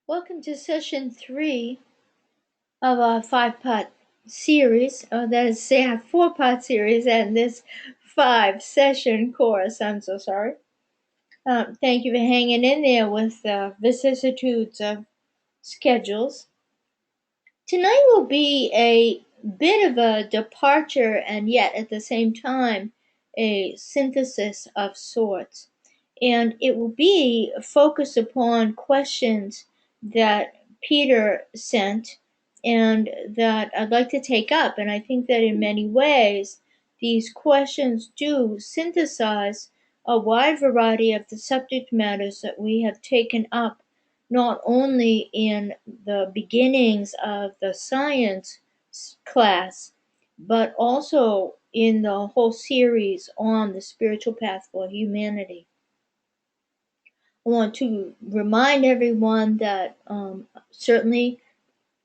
Welcome to session 3 of our 5-part series, or that is to say, a 4-part series and this 5-session course. I'm so sorry. Thank you for hanging in there with the vicissitudes of schedules. Tonight will be a bit of a departure and yet at the same time a synthesis of sorts. And it will be focused upon questions that Peter sent and that I'd like to take up. And I think that in many ways, these questions do synthesize a wide variety of the subject matters that we have taken up, not only in the beginnings of the science class, but also in the whole series on the spiritual path for humanity. I want to remind everyone that certainly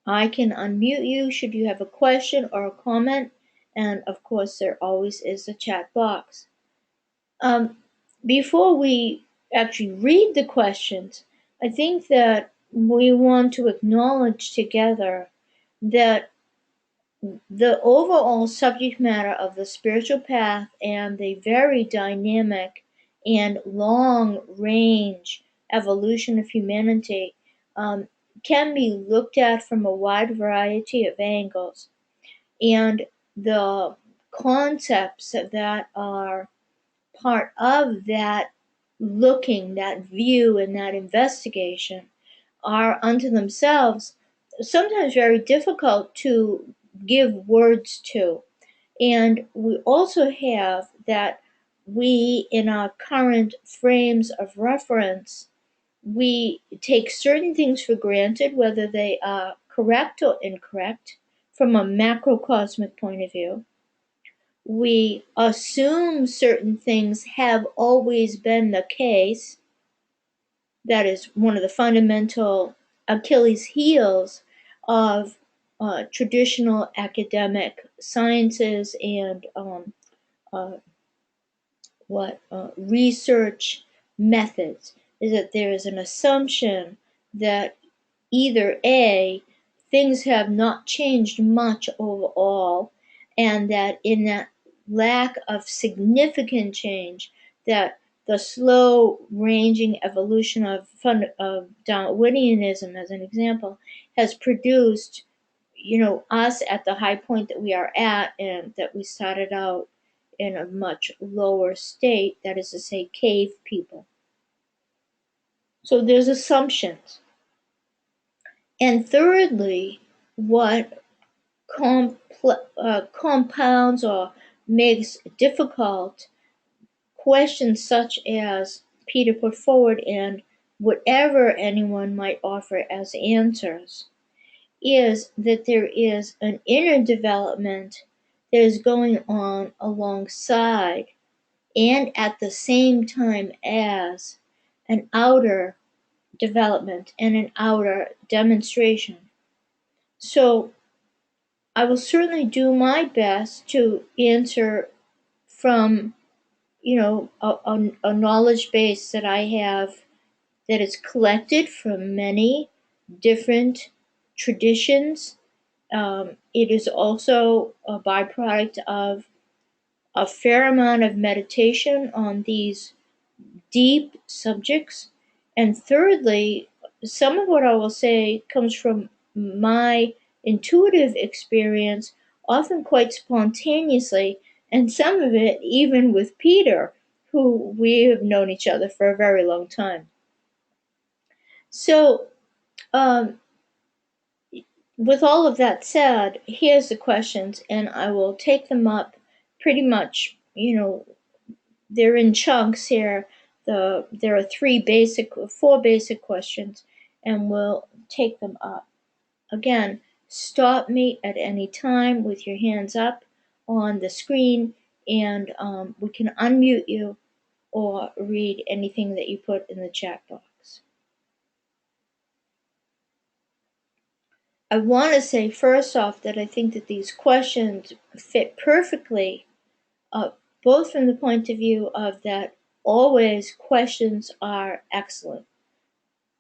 I can unmute you should you have a question or a comment, and of course there always is a chat box. Before we actually read the questions, I think that we want to acknowledge together that the overall subject matter of the spiritual path and the very dynamic and long range evolution of humanity can be looked at from a wide variety of angles. And the concepts that are part of that looking, that view, and that investigation are unto themselves sometimes very difficult to give words to. And we also have that we, in our current frames of reference, we take certain things for granted, whether they are correct or incorrect from a macrocosmic point of view. We assume certain things have always been the case. That is one of the fundamental Achilles heels of traditional academic sciences and research methods, is that there is an assumption that either A, things have not changed much overall, and that in that lack of significant change, that the slow ranging evolution of Darwinianism, as an example, has produced, us at the high point that we are at, and that we started out in a much lower state, that is to say, cave people. So there's assumptions. And thirdly, what compounds or makes difficult questions such as Peter put forward and whatever anyone might offer as answers is that there is an inner development that is going on alongside and at the same time as an outer development and an outer demonstration. So I will certainly do my best to answer from, a knowledge base that I have that is collected from many different traditions. It is also a byproduct of a fair amount of meditation on these deep subjects. And thirdly, some of what I will say comes from my intuitive experience, often quite spontaneously, and some of it even with Peter, who we have known each other for a very long time. So, with all of that said, here's the questions, and I will take them up pretty much, they're in chunks here. There are four basic questions, and we'll take them up. Again, stop me at any time with your hands up on the screen, and we can unmute you or read anything that you put in the chat box. I want to say first off that I think that these questions fit perfectly, both from the point of view of that always questions are excellent.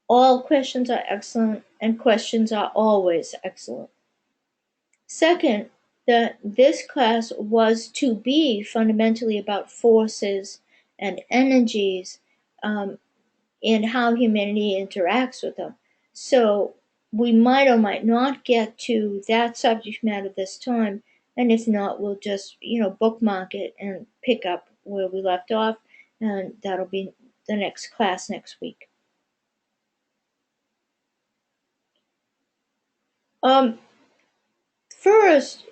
all questions are excellent, and questions are always excellent. Second, that this class was to be fundamentally about forces and energies, and how humanity interacts with them. So we might or might not get to that subject matter this time, and if not, we'll just, bookmark it and pick up where we left off, and that'll be the next class next week. First,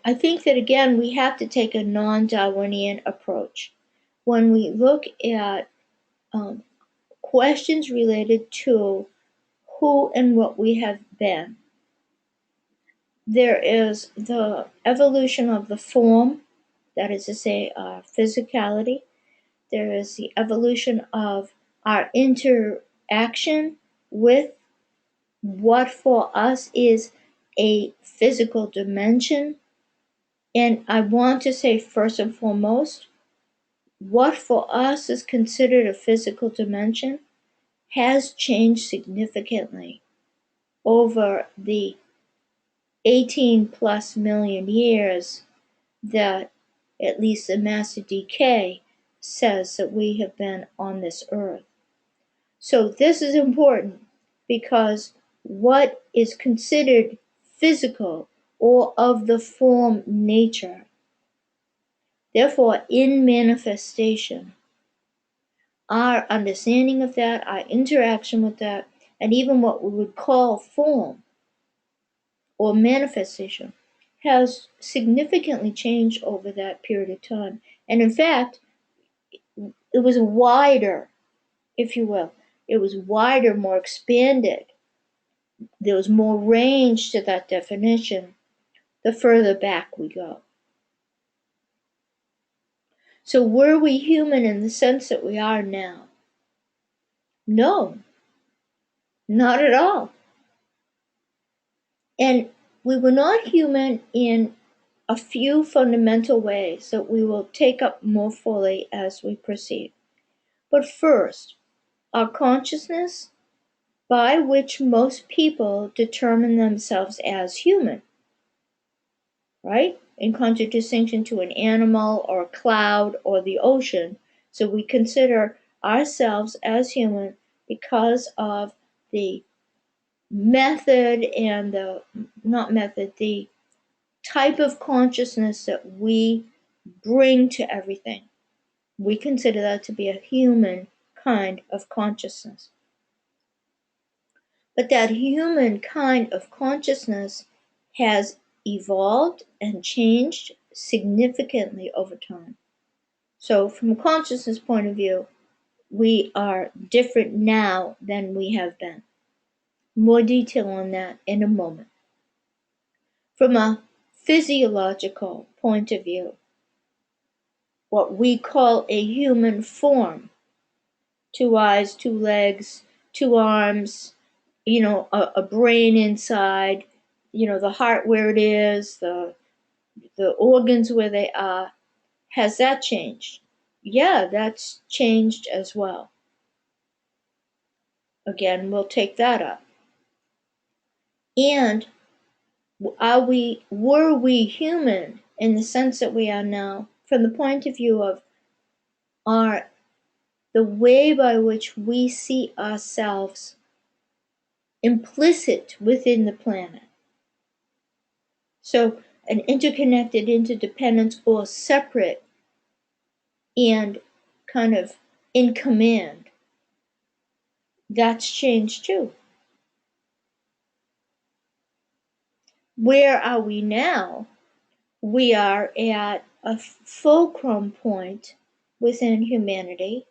I think that again we have to take a non-Darwinian approach when we look at questions related to who and what we have been. There is the evolution of the form, that is to say, our physicality. There is the evolution of our interaction with what for us is a physical dimension. And I want to say, first and foremost, what for us is considered a physical dimension has changed significantly over the 18 plus million years that at least the master decay says that we have been on this earth. So this is important because what is considered physical or of the form nature, therefore in manifestation, our understanding of that, our interaction with that, and even what we would call form or manifestation has significantly changed over that period of time. And in fact, it was wider, if you will. It was wider, more expanded. There was more range to that definition the further back we go. So were we human in the sense that we are now? No, not at all. And we were not human in a few fundamental ways that we will take up more fully as we proceed. But first, our consciousness, by which most people determine themselves as human, right? In contradistinction to an animal or a cloud or the ocean. So we consider ourselves as human because of the method and the type of consciousness that we bring to everything. We consider that to be a human kind of consciousness. But that human kind of consciousness has evolved and changed significantly over time. So from a consciousness point of view, we are different now than we have been. More detail on that in a moment. From a physiological point of view, what we call a human form, 2 eyes, 2 legs, 2 arms, a brain inside, the heart where it is, the organs where they are. Has that changed? Yeah, that's changed as well. Again, we'll take that up. And were we human in the sense that we are now, from the point of view of the way by which we see ourselves implicit within the planet? So an interconnected interdependence or separate and kind of in command. That's changed too. Where are we now? We are at a fulcrum point within humanity.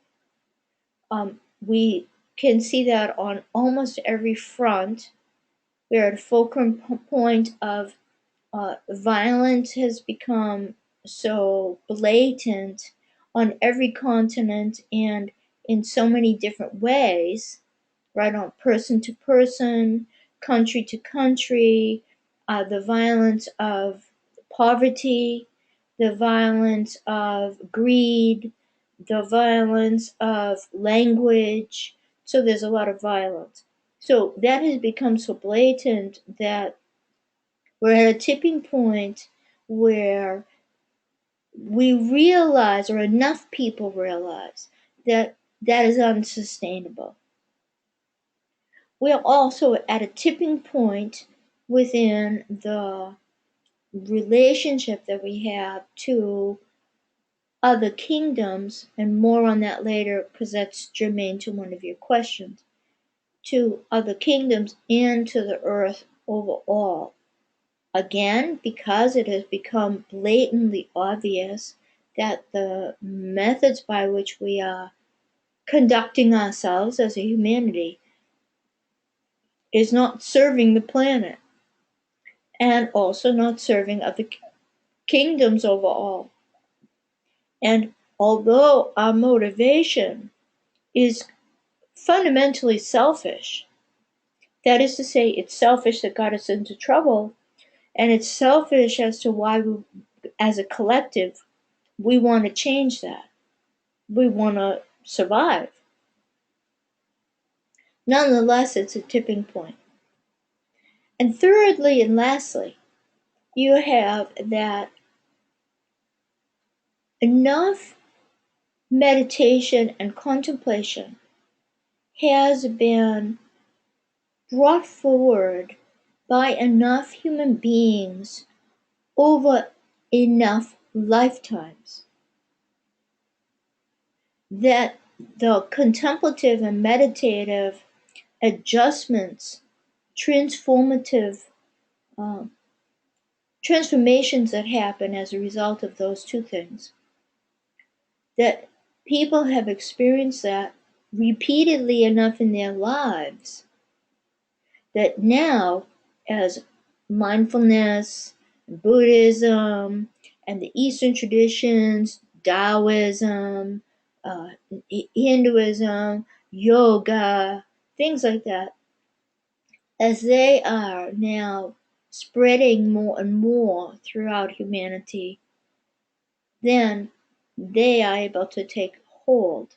We can see that on almost every front. We're at a fulcrum point of violence has become so blatant on every continent and in so many different ways, right? On person to person, country to country, the violence of poverty, the violence of greed, the violence of language, So there's a lot of violence. So that has become so blatant that we're at a tipping point where we realize, or enough people realize, that that is unsustainable. We're also at a tipping point within the relationship that we have to other kingdoms, and more on that later because that's germane to one of your questions, to other kingdoms and to the earth overall. Again, because it has become blatantly obvious that the methods by which we are conducting ourselves as a humanity is not serving the planet and also not serving other kingdoms overall. And although our motivation is fundamentally selfish, that is to say, it's selfish that got us into trouble, and it's selfish as to why we, as a collective, we want to change that. We want to survive. Nonetheless, it's a tipping point. And thirdly and lastly, you have that enough meditation and contemplation has been brought forward by enough human beings over enough lifetimes that the contemplative and meditative adjustments, transformative transformations that happen as a result of those two things, that people have experienced that repeatedly enough in their lives that now, as mindfulness, Buddhism, and the Eastern traditions, Taoism, uh, Hinduism, yoga, things like that, as they are now spreading more and more throughout humanity, then they are able to take hold.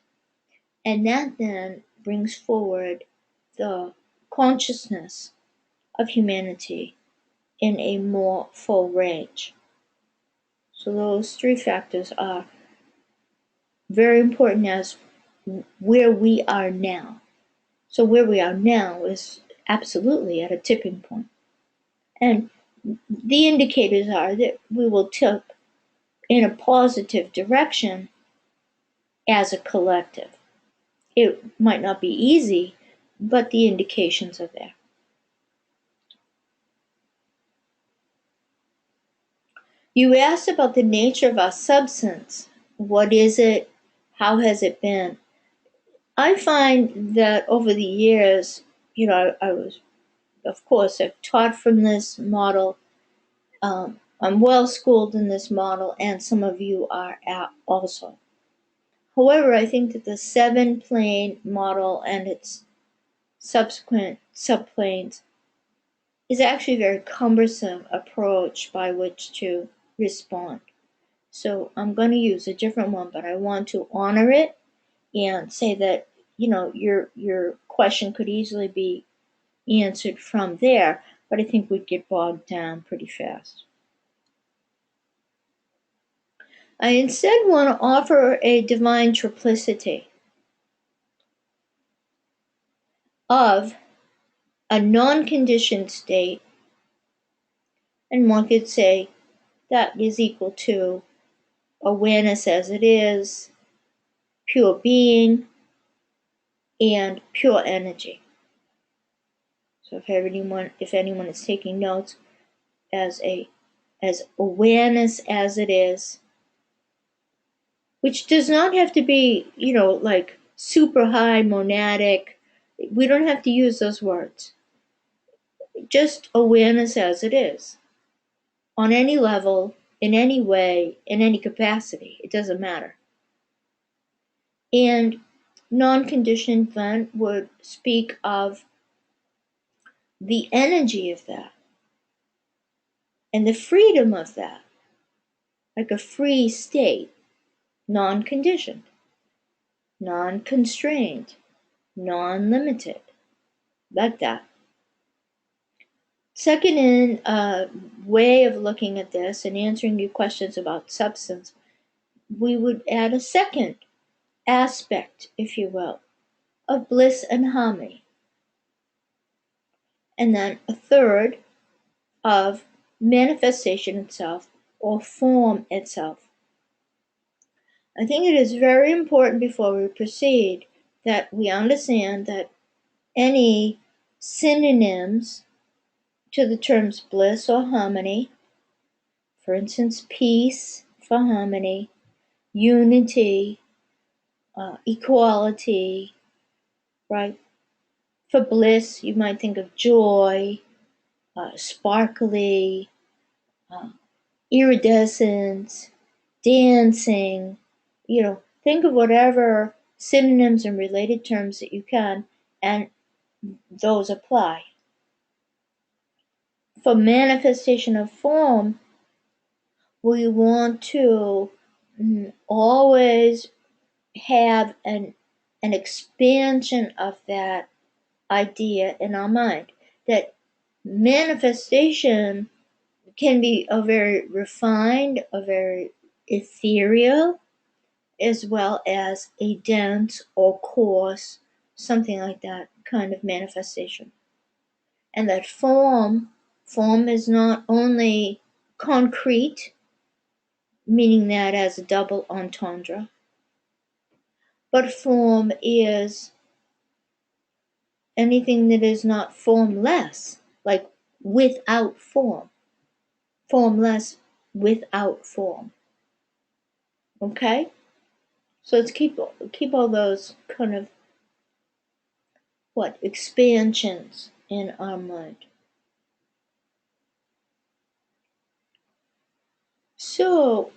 And that then brings forward the consciousness of humanity in a more full range. So those three factors are very important as where we are now. So where we are now is absolutely at a tipping point. And the indicators are that we will tip in a positive direction as a collective. It might not be easy, but the indications are there. You asked about the nature of our substance. What is it? How has it been? I find that over the years, I was, of course, I've taught from this model. I'm well schooled in this model, and some of you are also. However, I think that the seven plane model and its subsequent subplanes is actually a very cumbersome approach by which to respond. So I'm going to use a different one, but I want to honor it and say that your question could easily be answered from there, but I think we'd get bogged down pretty fast. I instead want to offer a divine triplicity of a non-conditioned state, and one could say that is equal to awareness as it is, pure being, and pure energy. So if anyone is taking notes, as awareness as it is, which does not have to be, like super high monadic. We don't have to use those words. Just awareness as it is, on any level, in any way, in any capacity. It doesn't matter. And non-conditioned then would speak of the energy of that and the freedom of that, like a free state, non-conditioned, non-constrained, non-limited, like that. Second way of looking at this and answering your questions about substance, we would add a second aspect, if you will, of bliss and harmony. And then a third of manifestation itself or form itself. I think it is very important before we proceed that we understand that any synonyms to the terms bliss or harmony, for instance, peace for harmony, unity, equality, right? For bliss, you might think of joy, sparkly, iridescence, dancing, think of whatever synonyms and related terms that you can, and those apply. For manifestation of form, we want to always have an expansion of that idea in our mind. That manifestation can be a very refined, a very ethereal, as well as a dense or coarse, something like that kind of manifestation. And that form is not only concrete, meaning that as a double entendre, but form is anything that is not formless, like without form. Formless without form. Okay? So let's keep all those kind of expansions in our mind. So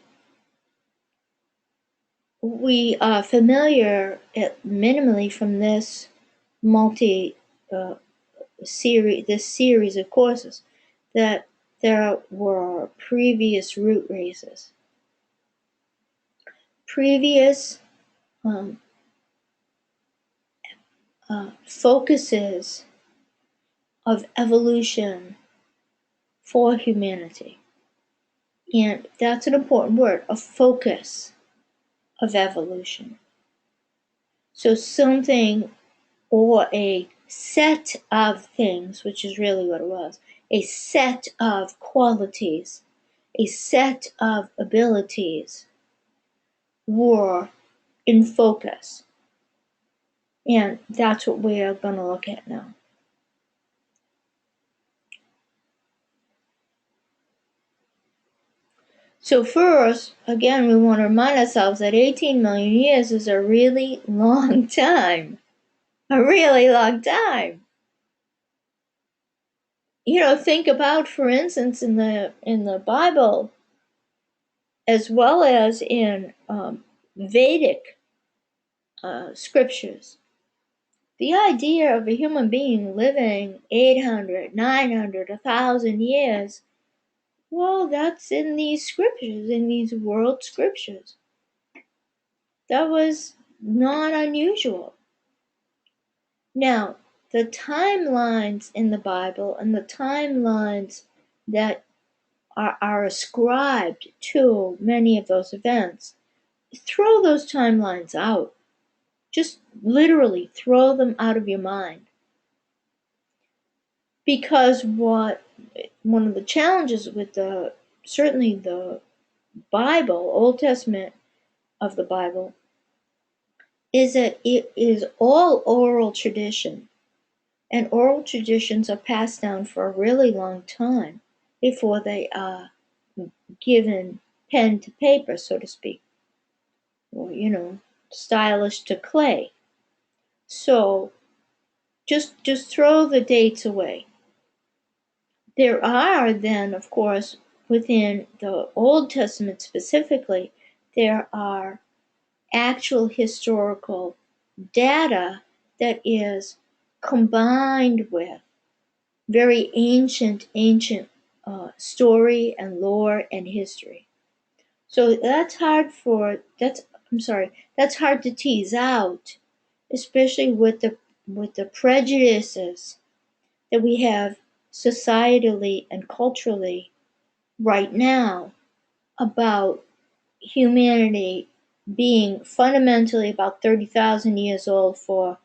we are familiar, minimally, from this series of courses, that there were previous root races, previous focuses of evolution for humanity. And that's an important word, a focus of evolution. So something, or a set of things, which is really what it was, a set of qualities, a set of abilities were in focus. And that's what we are going to look at now. So first, again, we want to remind ourselves that 18 million years is a really long time. A really long time. Think about, for instance, in the Bible, as well as in Vedic scriptures, the idea of a human being living 800, 900, 1,000 years, well, that's in these scriptures, in these world scriptures. That was not unusual. Now, the timelines in the Bible and the timelines that are ascribed to many of those events, throw those timelines out. Just literally throw them out of your mind. Because one of the challenges with certainly the Bible, Old Testament of the Bible, is that it is all oral tradition. And oral traditions are passed down for a really long time before they are given pen to paper, so to speak, or stylish to clay. So just throw the dates away. There are then, of course, within the Old Testament specifically, there are actual historical data that is combined with very ancient story and lore and history. So that's hard to tease out, especially with with the prejudices that we have societally and culturally right now about humanity being fundamentally about 30,000 years old for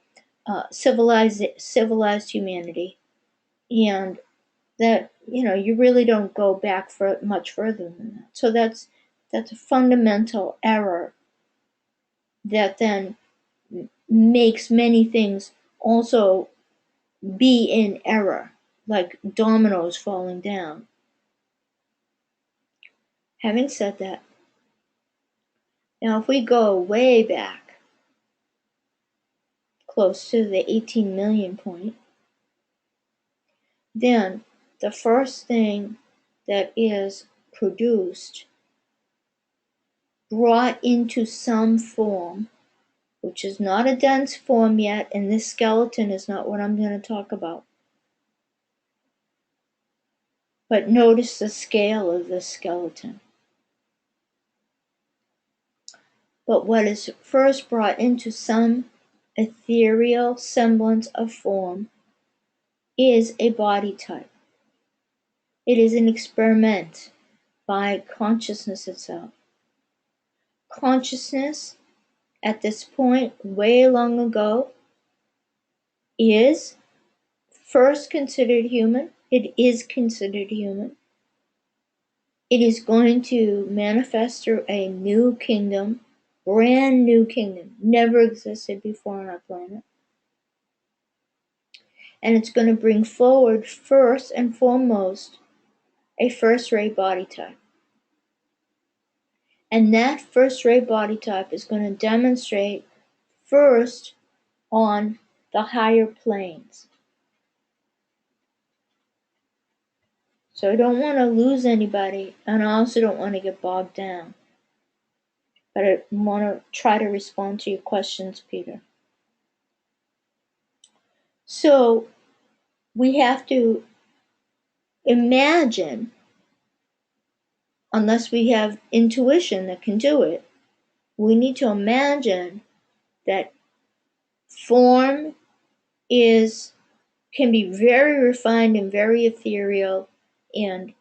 civilized humanity, and that you really don't go back for much further than that. So that's a fundamental error that then makes many things also be in error, like dominoes falling down. Having said that, now if we go way back, close to the 18 million point, then the first thing that is produced, brought into some form, which is not a dense form yet, and this skeleton is not what I'm going to talk about. But notice the scale of the skeleton. But what is first brought into some ethereal semblance of form is a body type. It is an experiment by consciousness itself. Consciousness, at this point, way long ago, is first considered human. It is considered human. It is going to manifest through a new kingdom, brand new kingdom, never existed before on our planet. And it's going to bring forward, first and foremost, a first-rate body type. And that first-rate body type is going to demonstrate first on the higher planes. So I don't want to lose anybody, and I also don't want to get bogged down. But I want to try to respond to your questions, Peter. So we have to imagine, unless we have intuition that can do it, we need to imagine that form can be very refined and very ethereal and,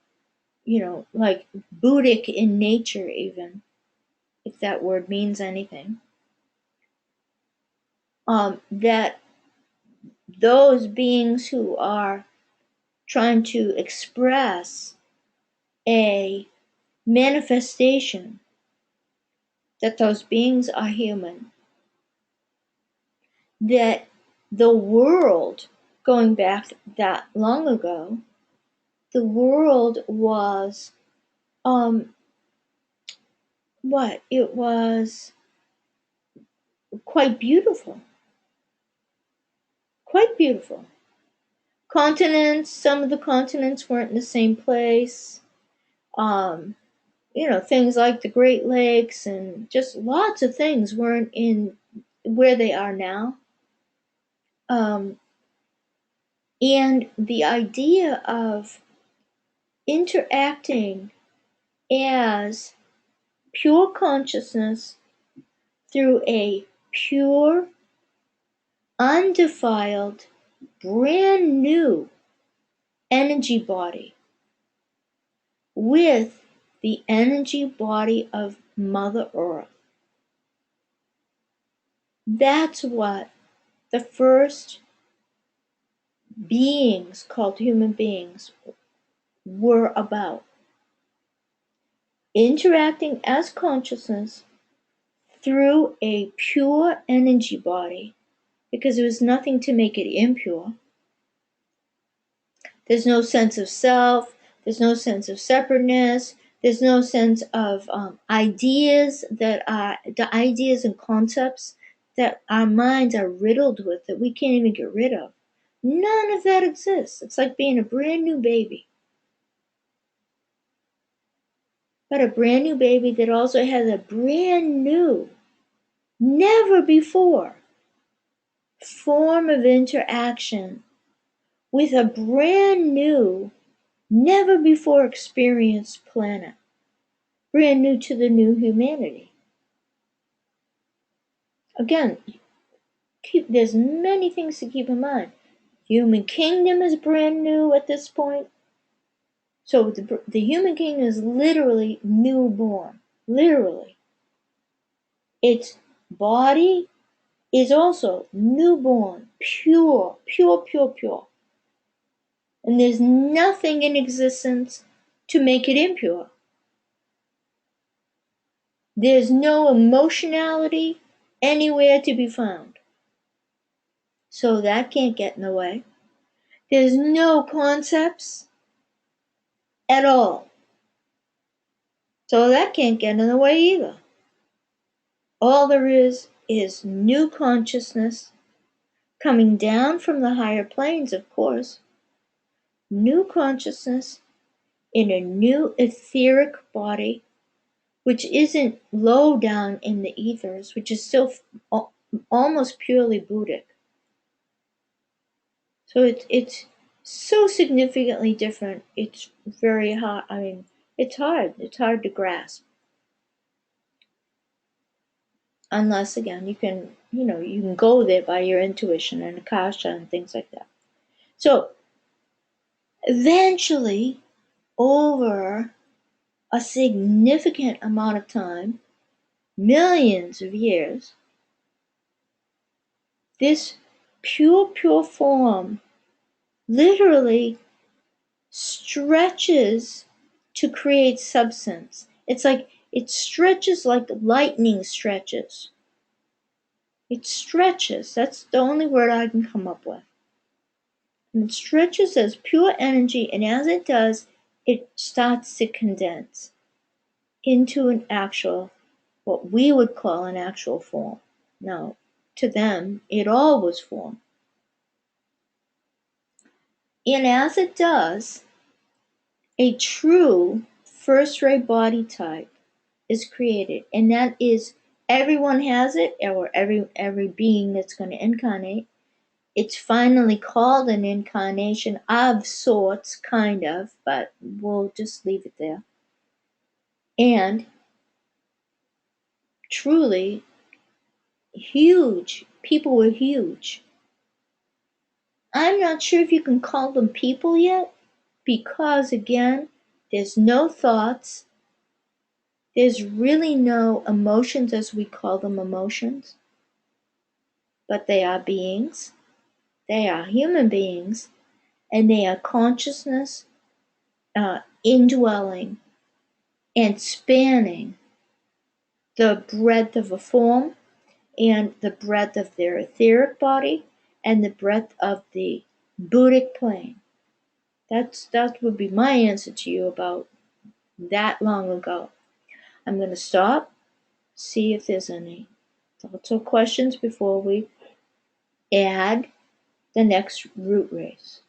like Buddhic in nature even, if that word means anything. That those beings who are trying to express a manifestation that those beings are human, that the world, going back that long ago, the world was it was quite beautiful. Quite beautiful. Continents, some of the continents weren't in the same place. Things like the Great Lakes and just lots of things weren't in where they are now. And the idea of interacting as pure consciousness through a pure, undefiled, brand new energy body with the energy body of Mother Earth. That's what the first beings called human beings were about. Interacting as consciousness through a pure energy body, because there was nothing to make it impure. There's no sense of self, there's no sense of separateness, there's no sense of ideas the ideas and concepts that our minds are riddled with that we can't even get rid of. None of that exists. It's like being a brand new baby. But a brand new baby that also has a brand new, never before form of interaction with a brand new, never before experienced planet. Brand new to the new humanity. Again, there's many things to keep in mind. Human kingdom is brand new at this point. So the human kingdom is literally newborn. Literally. Its body is also newborn, pure, pure, pure, pure. And there's nothing in existence to make it impure. There's no emotionality anywhere to be found. So that can't get in the way. There's no concepts at all. So that can't get in the way either. All there is new consciousness coming down from the higher planes, of course. New consciousness in a new etheric body, which isn't low down in the ethers, which is still almost purely Buddhic. So it's so significantly different. It's very hard. I mean, it's hard. It's hard to grasp. Unless, again, you can go there by your intuition and akasha and things like that. So eventually, over a significant amount of time, millions of years, this pure form literally stretches to create substance. It's like it stretches like lightning stretches. It stretches. That's the only word I can come up with. And it stretches as pure energy, and as it does, it starts to condense into an actual, what we would call an actual form. Now, to them, it all was form. And as it does, a true first-ray body type is created, and that is, everyone has it, or every being that's going to incarnate. It's finally called an incarnation of sorts, kind of, but we'll just leave it there. And truly huge. People were huge. I'm not sure if you can call them people yet, because again, there's no thoughts. There's really no emotions as we call them emotions. But they are beings. They are human beings. And they are consciousness indwelling and spanning the breadth of a form and the breadth of their etheric body and the breadth of the Buddhic plane. That would be my answer to you about that long ago. I'm going to stop, see if there's any thoughts or questions before we add the next root race.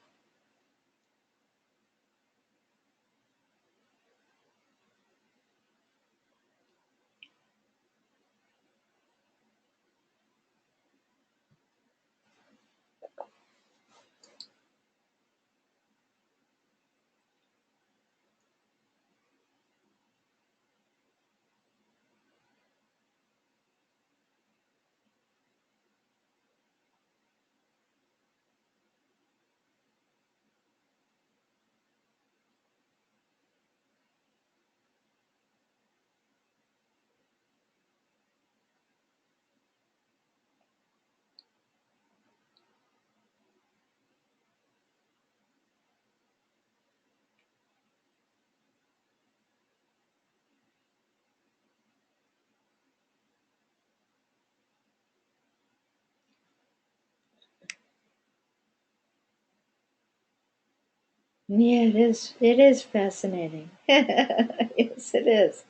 Yeah, it is. It is fascinating. Yes, it is.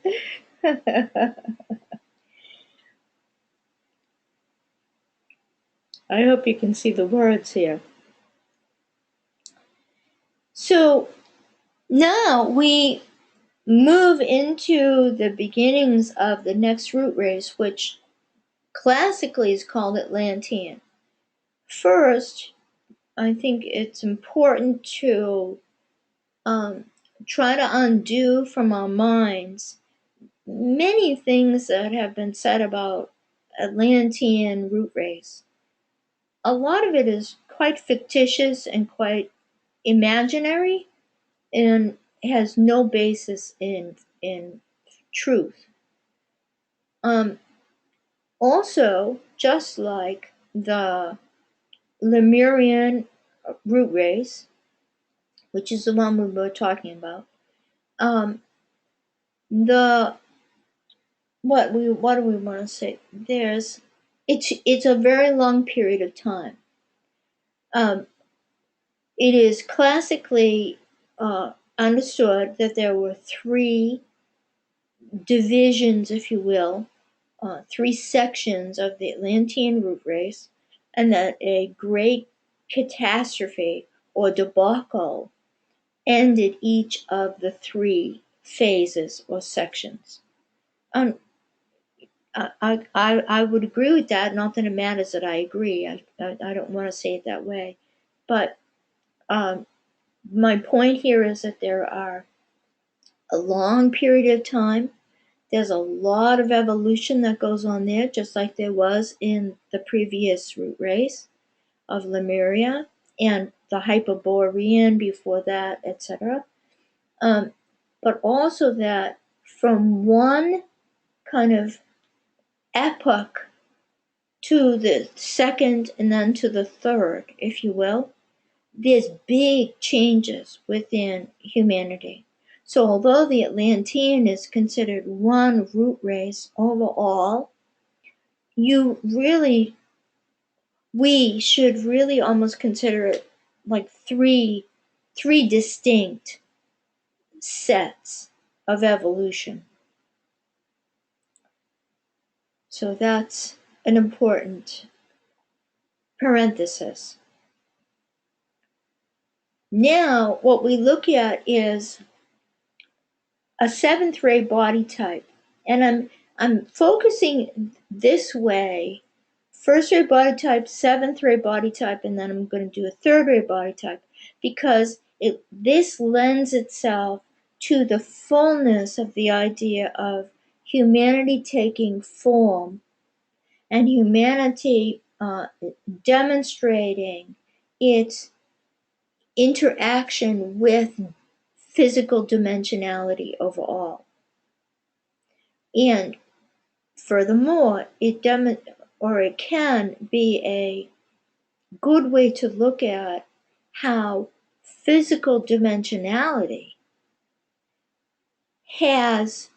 I hope you can see the words here. So now we move into the beginnings of the next root race, which classically is called Atlantean. First, I think it's important to try to undo from our minds many things that have been said about Atlantean root race. a lot of it is quite fictitious and quite imaginary and has no basis in truth. Also, just like the Lemurian root race, which is the one we were talking about, the what do we want to say? It's a very long period of time. It is classically understood that there were three divisions, if you will, three sections of the Atlantean root race, and that a great catastrophe or debacle ended each of the three phases or sections. I would agree with that. Not that it matters that I agree. I don't want to say it that way. But my point here is that there are a long period of time. There's a lot of evolution that goes on there, just like there was in the previous root race of Lemuria and the Hyperborean before that, etc. But also that from one kind of epoch to the second and then to the third, if you will, there's big changes within humanity. So although the Atlantean is considered one root race overall, we should really almost consider it like three distinct sets of evolution. So that's an important parenthesis. Now, what we look at is a seventh ray body type, and I'm focusing this way: first ray body type, seventh ray body type, and then I'm going to do a third ray body type because this lends itself to the fullness of the idea of humanity taking form and humanity demonstrating its interaction with physical dimensionality overall. And furthermore, it can be a good way to look at how physical dimensionality has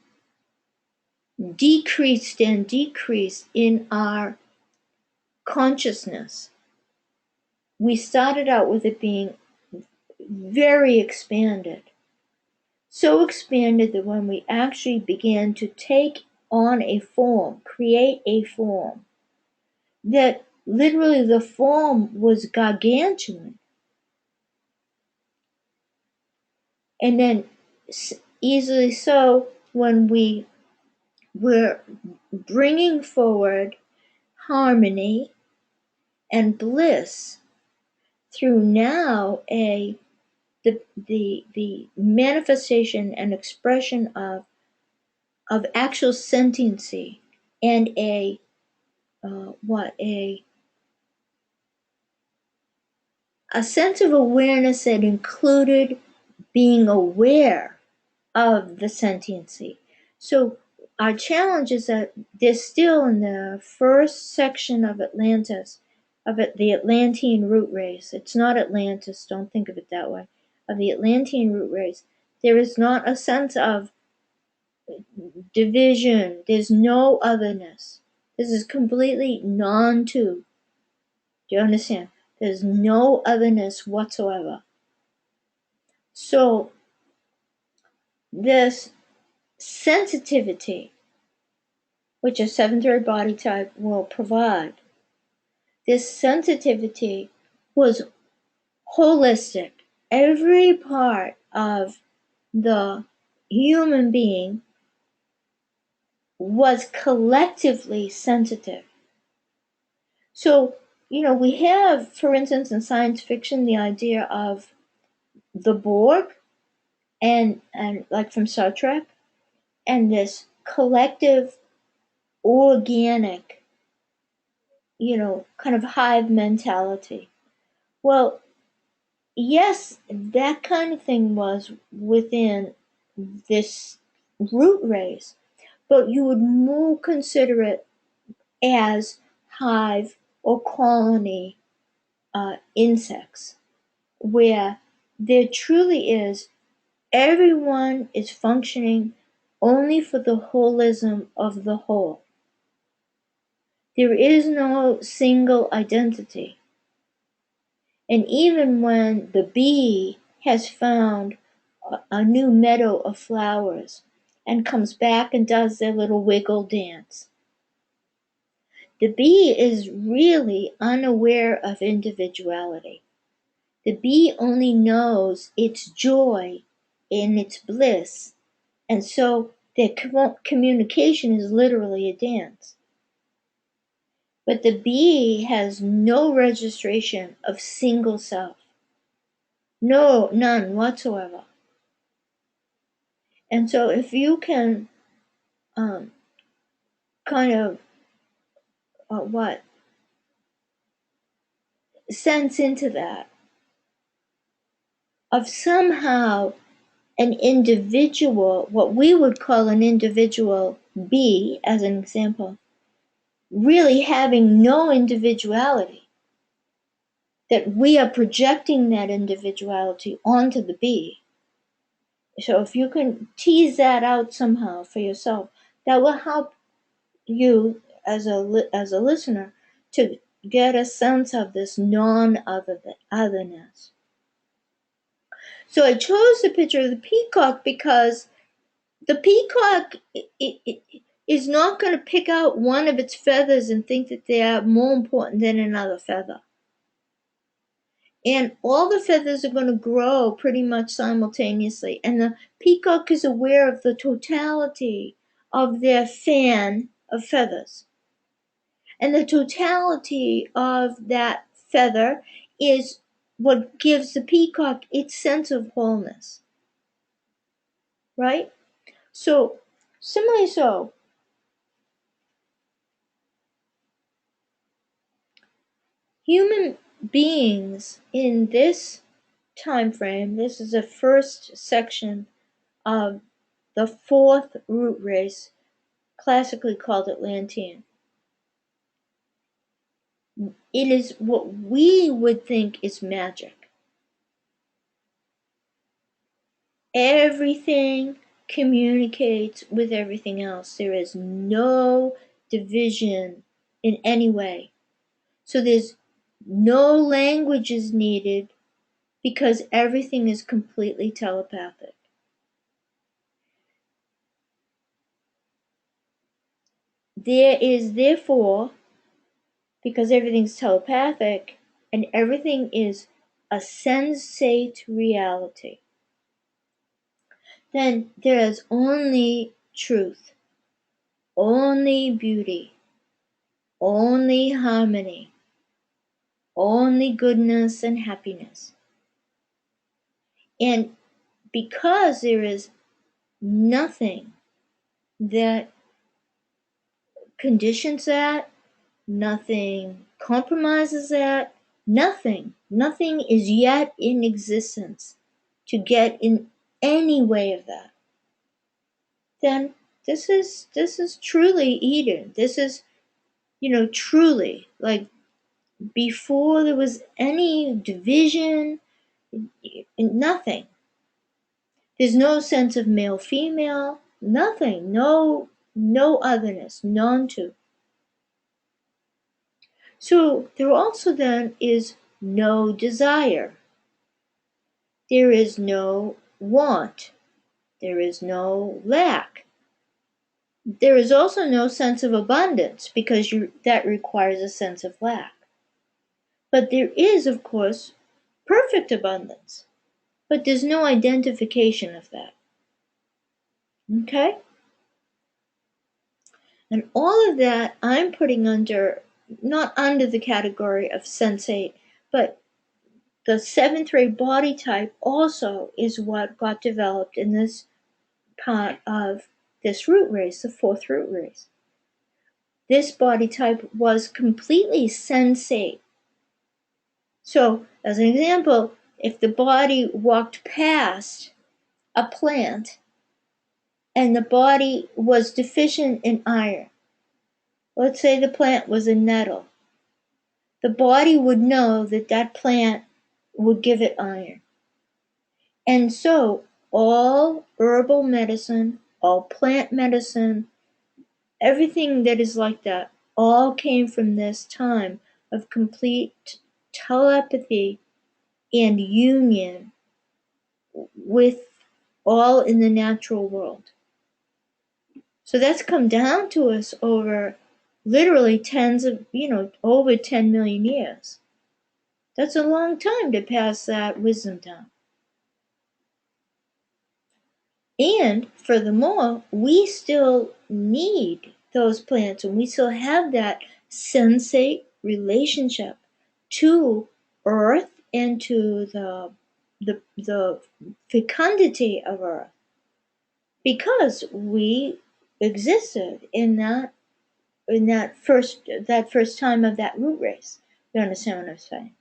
decreased in our consciousness. We started out with it being very expanded. So expanded that when we actually began to take on a form, create a form, that literally the form was gargantuan. And then easily so, when we were bringing forward harmony and bliss through now the manifestation and expression of actual sentiency and a sense of awareness that included being aware of the sentiency. So our challenge is that they're still in the first section of Atlantis, the Atlantean root race. It's not Atlantis, don't think of it that way. Of the Atlantean root race, there is not a sense of division. There's no otherness. This is completely non-two. Do you understand? There's no otherness whatsoever. So this sensitivity, which a seventh ray body type will provide, this sensitivity was holistic. Every part of the human being was collectively sensitive. So, we have, for instance, in science fiction, the idea of the Borg and like from Star Trek, and this collective organic, kind of hive mentality. Well, yes, that kind of thing was within this root race, but you would more consider it as hive or colony insects, where there truly is, everyone is functioning only for the holism of the whole. There is no single identity. And even when the bee has found a new meadow of flowers and comes back and does their little wiggle dance, the bee is really unaware of individuality. The bee only knows its joy and its bliss, and so their communication is literally a dance. But the bee has no registration of single self. No, none whatsoever. And so if you can kind of sense into that, of somehow an individual, what we would call an individual bee, as an example, really having no individuality, that we are projecting that individuality onto the bee. So if you can tease that out somehow for yourself, that will help you as a listener to get a sense of this non-otherness. So I chose the picture of the peacock because the peacock is not going to pick out one of its feathers and think that they are more important than another feather. And all the feathers are going to grow pretty much simultaneously. And the peacock is aware of the totality of their fan of feathers. And the totality of that feather is what gives the peacock its sense of wholeness. Right? So, similarly so, human beings in this time frame, this is the first section of the fourth root race, classically called Atlantean. It is what we would think is magic. Everything communicates with everything else. There is no division in any way. So there's no language is needed because everything is completely telepathic. There is therefore, because everything's telepathic and everything is a sensate reality, then there is only truth, only beauty, only harmony, only goodness and happiness. And because there is nothing that conditions that, nothing compromises that, nothing is yet in existence to get in any way of that, then this is truly Eden. This is, truly, like, before there was any division, nothing. There's no sense of male, female, nothing, no otherness, none to. So there also then is no desire. There is no want. There is no lack. There is also no sense of abundance because that requires a sense of lack. But there is, of course, perfect abundance. But there's no identification of that. Okay? And all of that I'm putting under, not under the category of sensate, but the seventh ray body type also is what got developed in this part of this root race, the fourth root race. this body type was completely sensate. So, as an example, if the body walked past a plant and the body was deficient in iron, let's say the plant was a nettle, the body would know that that plant would give it iron. And so all herbal medicine, all plant medicine, everything that is like that, all came from this time of complete telepathy and union with all in the natural world. So that's come down to us over literally tens of, over 10 million years. That's a long time to pass that wisdom down. And furthermore, we still need those plants, and we still have that sensate relationship to earth and to the fecundity of earth, because we existed in that first time of that root race. You understand what I'm saying?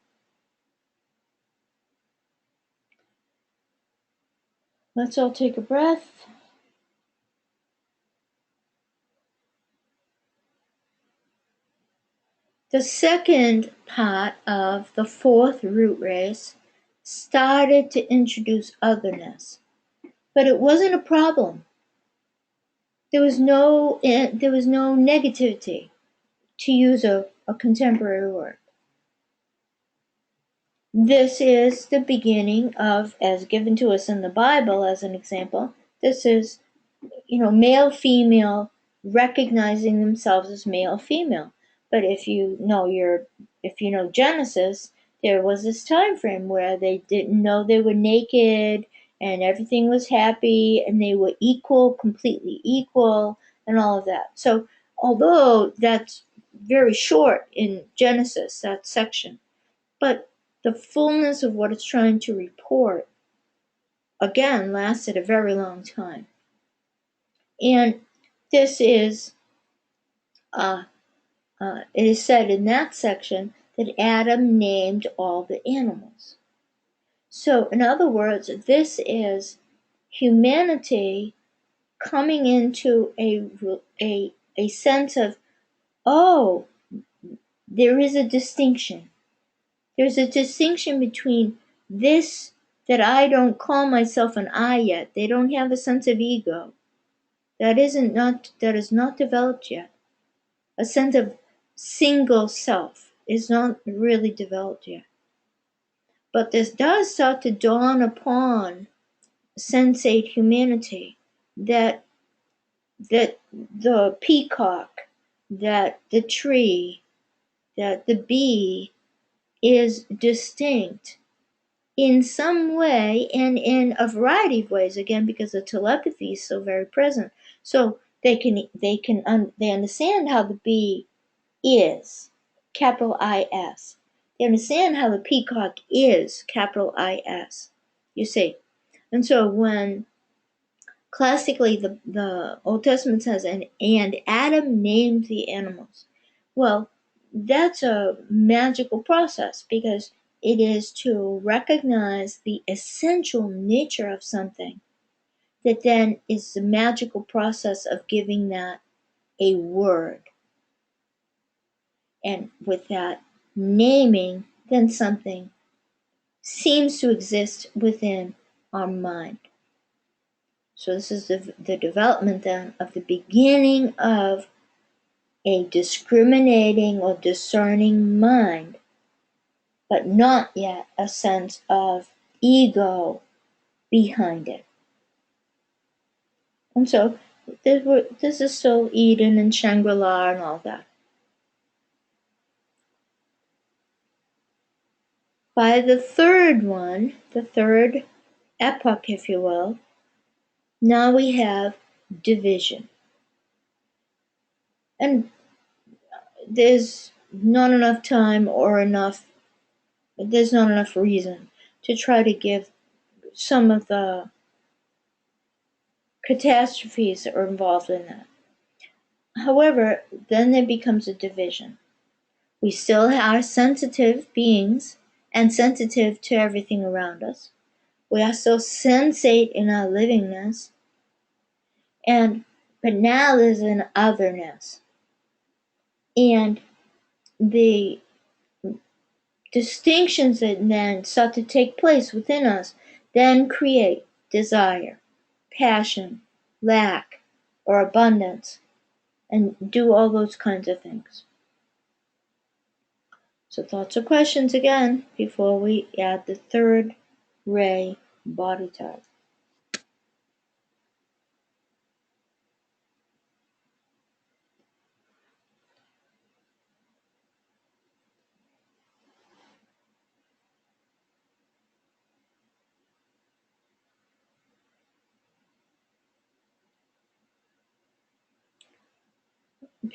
Let's all take a breath. The second part of the fourth root race started to introduce otherness, but it wasn't a problem. There was no negativity, to use a contemporary word. This is the beginning of, as given to us in the Bible as an example, this is, male, female, recognizing themselves as male, female. But if you know Genesis, there was this time frame where they didn't know they were naked and everything was happy and they were equal, completely equal, and all of that. So although that's very short in Genesis, that section, but the fullness of what it's trying to report, again, lasted a very long time. And this is, it is said in that section that Adam named all the animals. So, in other words, this is humanity coming into a sense of, oh, there is a distinction. There's a distinction between this that I don't call myself an I yet. They don't have a sense of ego. That is not developed yet. A sense of single self is not really developed yet. But this does start to dawn upon sensate humanity that the peacock, that the tree, that the bee is distinct in some way, and in a variety of ways, again, because the telepathy is so very present. So they understand how the bee is, capital I-S. They understand how the peacock is, capital I-S. You see. And so when classically the Old Testament says, and Adam named the animals. Well, that's a magical process, because it is to recognize the essential nature of something that then is the magical process of giving that a word. And with that naming, then something seems to exist within our mind. So this is the development then of the beginning of a discriminating or discerning mind, but not yet a sense of ego behind it. And so this is still Eden and Shangri-La and all that. By the third one, the third epoch, if you will, now we have division. And there's not enough time there's not enough reason to try to give some of the catastrophes that are involved in that. However, then there becomes a division. We still are sensitive beings and sensitive to everything around us. We are still sensate in our livingness, but now there's an otherness. And the distinctions that then start to take place within us then create desire, passion, lack, or abundance, and do all those kinds of things. So thoughts or questions again before we add the third ray body type.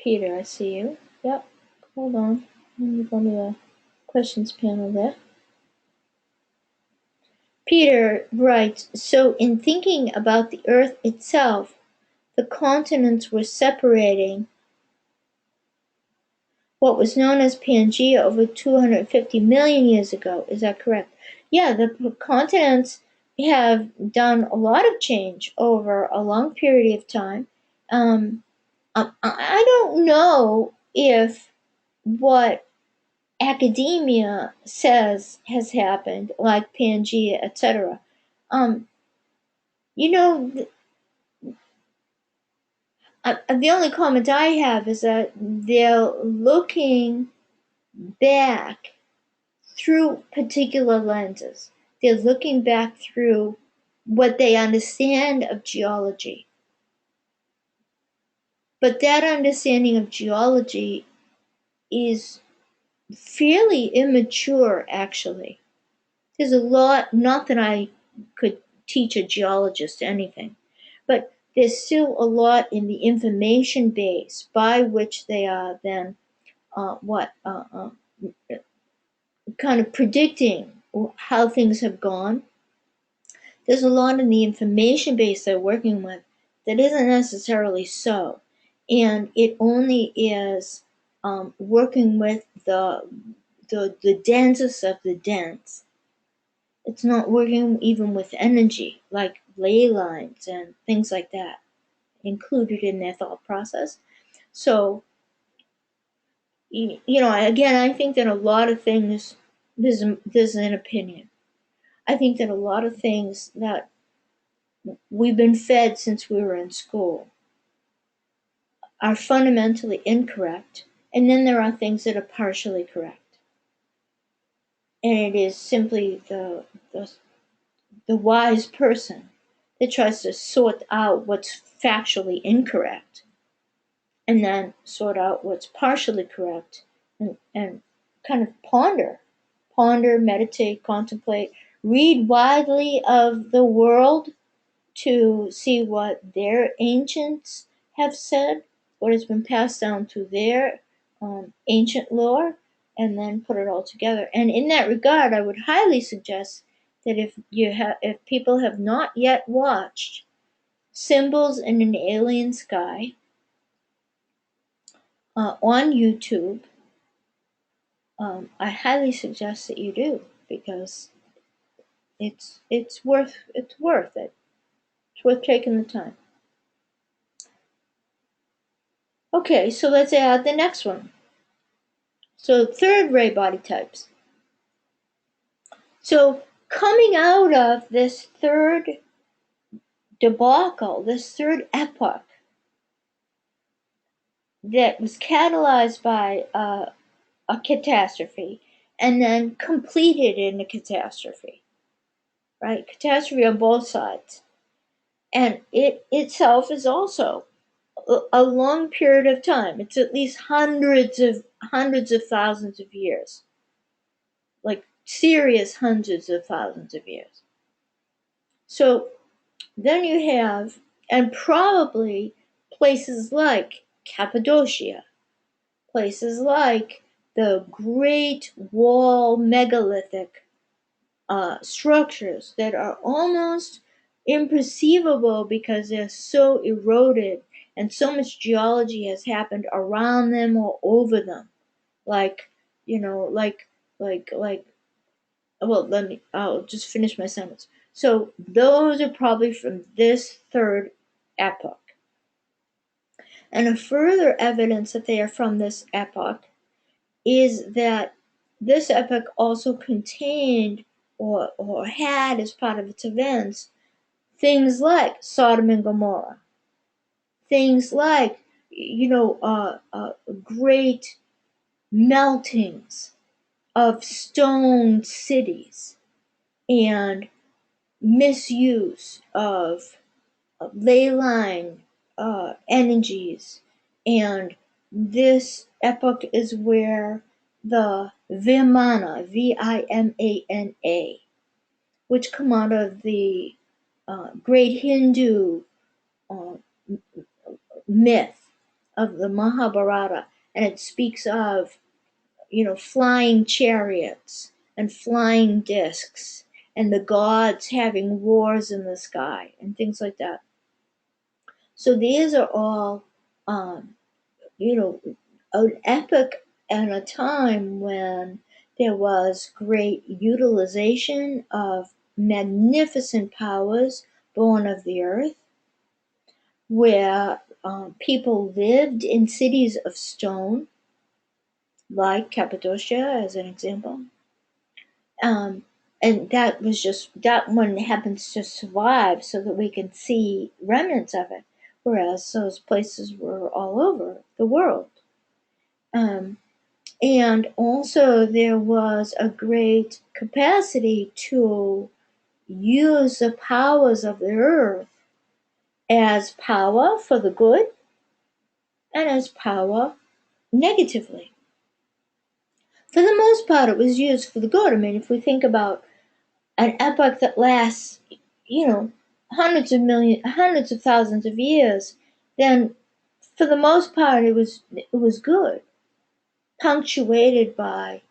Peter, I see you. Yep, hold on. Let me go to the questions panel there. Peter writes, so in thinking about the Earth itself, the continents were separating what was known as Pangea over 250 million years ago. Is that correct? Yeah, the continents have done a lot of change over a long period of time. I don't know if what academia says has happened, like Pangea, etc. You know, the only comment I have is that they're looking back through particular lenses. They're looking back through what they understand of geology. But that understanding of geology is fairly immature, actually. There's a lot, not that I could teach a geologist anything, but there's still a lot in the information base by which they are then kind of predicting how things have gone. There's a lot in the information base they're working with that isn't necessarily so, and it only is working with the densest of the dense. It's not working even with energy, like ley lines and things like that, included in their thought process. So, again, I think that a lot of things, this is an opinion. I think that a lot of things that we've been fed since we were in school are fundamentally incorrect, and then there are things that are partially correct. And it is simply the wise person that tries to sort out what's factually incorrect and then sort out what's partially correct and kind of ponder, meditate, contemplate, read widely of the world to see what their ancients have said, what has been passed down through their ancient lore, and then put it all together. And in that regard, I would highly suggest that if people have not yet watched Symbols in an Alien Sky on YouTube, I highly suggest that you do, because it's worth it. It's worth taking the time. Okay, so let's add the next one. So third ray body types. So coming out of this third debacle, this third epoch that was catalyzed by a catastrophe and then completed in a catastrophe, right? Catastrophe on both sides. And it itself is also a long period of time. It's at least hundreds of thousands of years, like serious hundreds of thousands of years. So then you have, and probably places like Cappadocia, places like the Great Wall megalithic structures that are almost imperceivable because they're so eroded and so much geology has happened around them or over them. Like, you know, like, well, I'll just finish my sentence. So those are probably from this third epoch. And a further evidence that they are from this epoch is that this epoch also contained or had as part of its events things like Sodom and Gomorrah, things like, great meltings of stone cities and misuse of ley line energies. And this epoch is where the Vimana, Vimana, which come out of the great Hindu uh, myth of the Mahabharata, and it speaks of, flying chariots and flying discs and the gods having wars in the sky and things like that. So these are all, um, an epoch and a time when there was great utilization of magnificent powers born of the earth, where people lived in cities of stone, like Cappadocia as an example. Um, and that one happens to survive so that we can see remnants of it, whereas those places were all over the world. Um, and also, there was a great capacity to use the powers of the earth as power for the good and as power negatively. For the most part, it was used for the good. I mean, if we think about an epoch that lasts, you know, hundreds of thousands of years, then for the most part, it was good, punctuated by,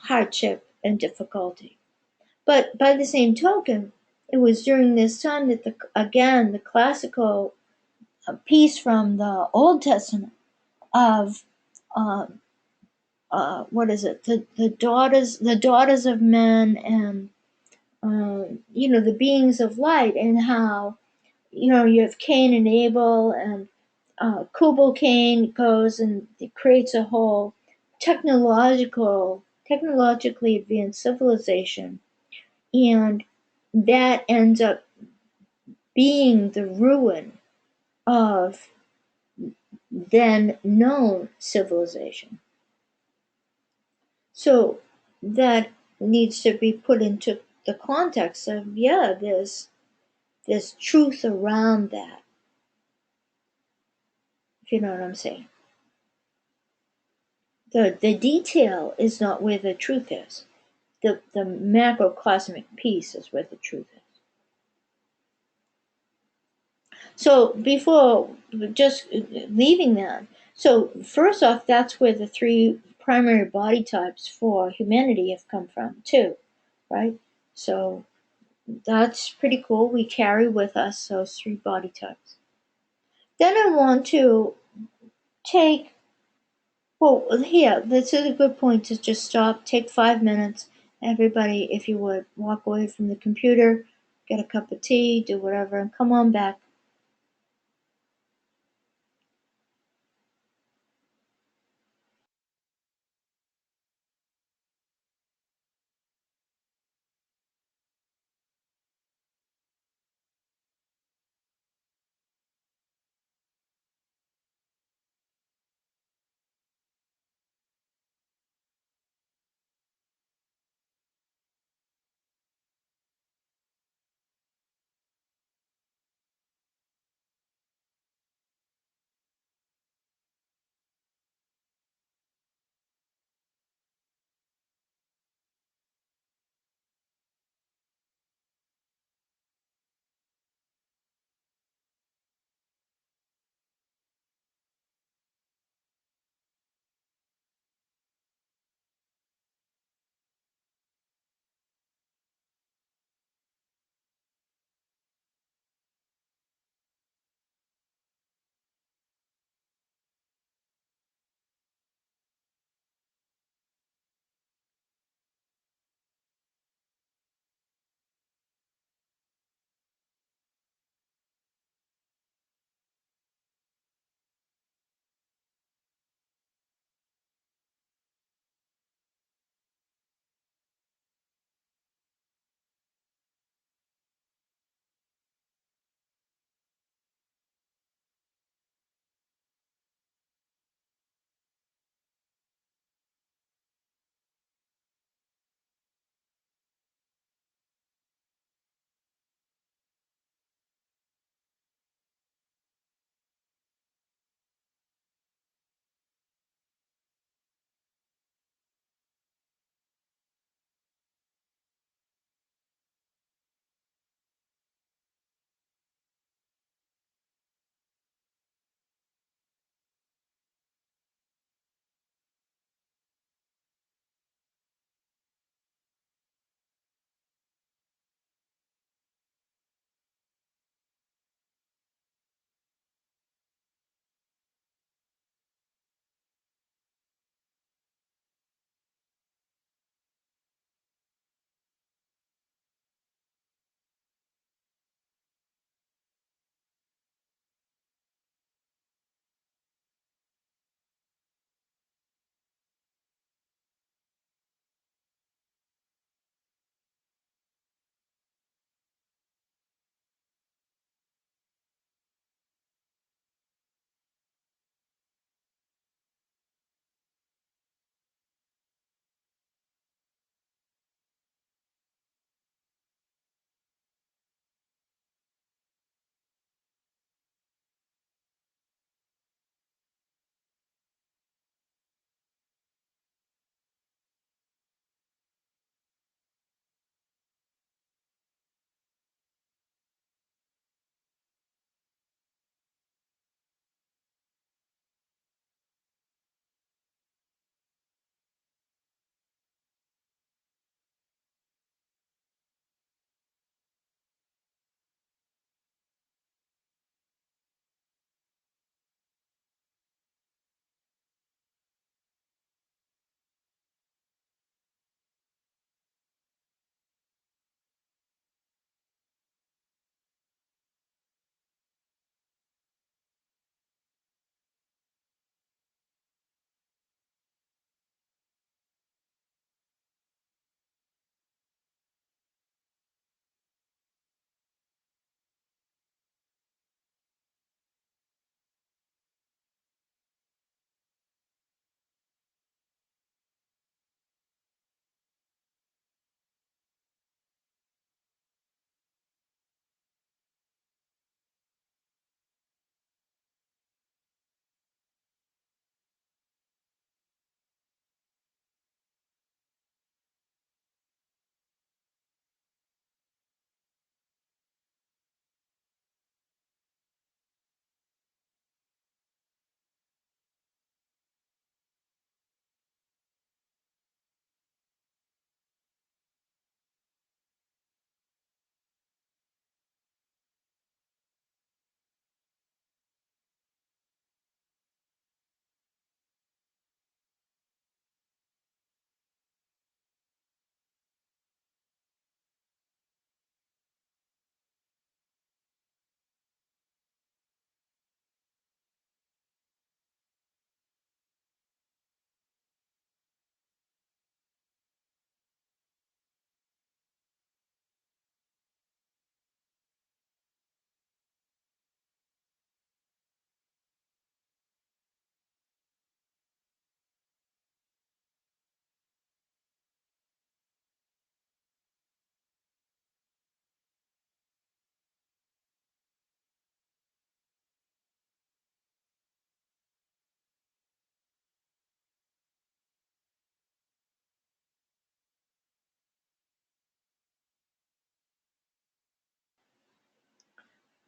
hardship and difficulty. But by the same token, it was during this time that the classical piece from the Old Testament of um, what is it, the daughters of men, and the beings of light, and how, you have Cain and Abel, and Kubal Cain goes and creates a whole technologically advanced civilization, and that ends up being the ruin of then known civilization. So that needs to be put into the context of, yeah, there's truth around that, if you know what I'm saying. The detail is not where the truth is. The macrocosmic piece is where the truth is. So before just leaving that, so first off, that's where the three primary body types for humanity have come from too, right? So that's pretty cool. We carry with us those three body types. Then I want to take, well, here, this is a good point to just stop, take 5 minutes. Everybody, if you would, walk away from the computer, get a cup of tea, do whatever, and come on back.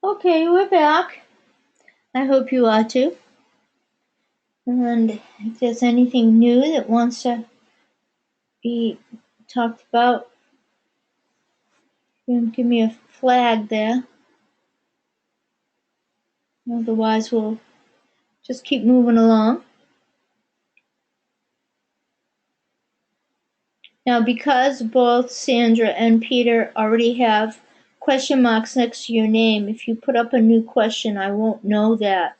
Okay, we're back. I hope you are too. And if there's anything new that wants to be talked about, you can give me a flag there. Otherwise, we'll just keep moving along. Now, because both Sandra and Peter already have question marks next to your name, if you put up a new question, I won't know that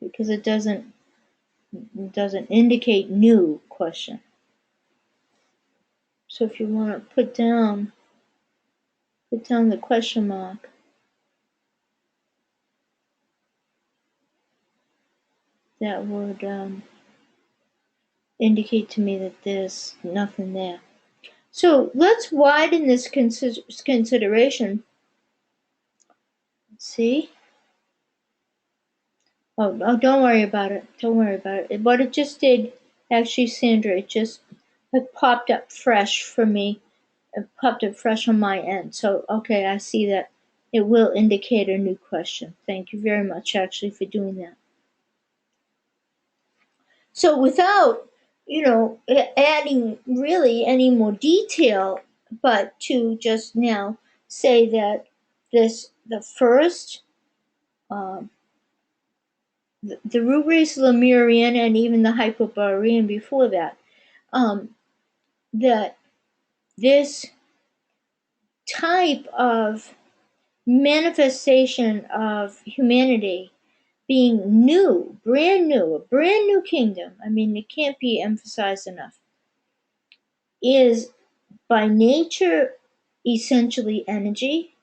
because it doesn't indicate new question. So if you want to put down the question mark. That would indicate to me that there's nothing there. So let's widen this consideration. See? Oh, don't worry about it. Don't worry about it. What it just did, actually, Sandra, it just popped up fresh for me. It popped up fresh on my end. So, okay, I see that. It will indicate a new question. Thank you very much, actually, for doing that. So without, adding really any more detail, but to just now say that the first, um, the root race Lemurian and even the Hyperborean before that, that this type of manifestation of humanity being new, a brand new kingdom, I mean, it can't be emphasized enough, is by nature essentially energy,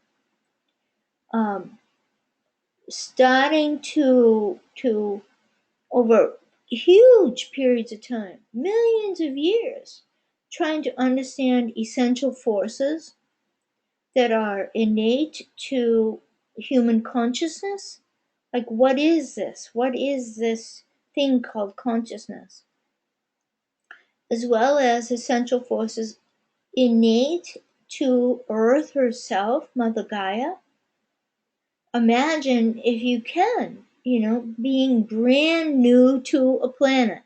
starting to over huge periods of time, millions of years, trying to understand essential forces that are innate to human consciousness. Like, what is this? What is this thing called consciousness? As well as essential forces innate to Earth herself, Mother Gaia. Imagine, if you can, being brand new to a planet.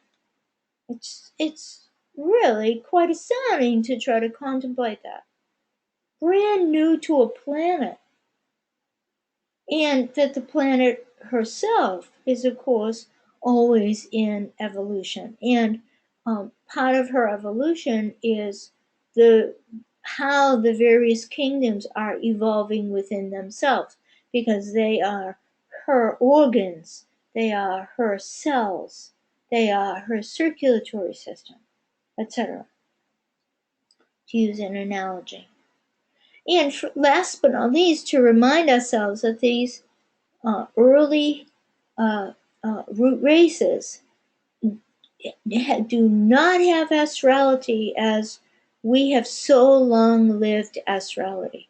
It's really quite astounding to try to contemplate that. Brand new to a planet. And that the planet herself is, of course, always in evolution. And part of her evolution is the how the various kingdoms are evolving within themselves, because they are her organs, they are her cells, they are her circulatory system, etc., to use an analogy. And last but not least, to remind ourselves that these early root races do not have astrality as we have so long lived astrality.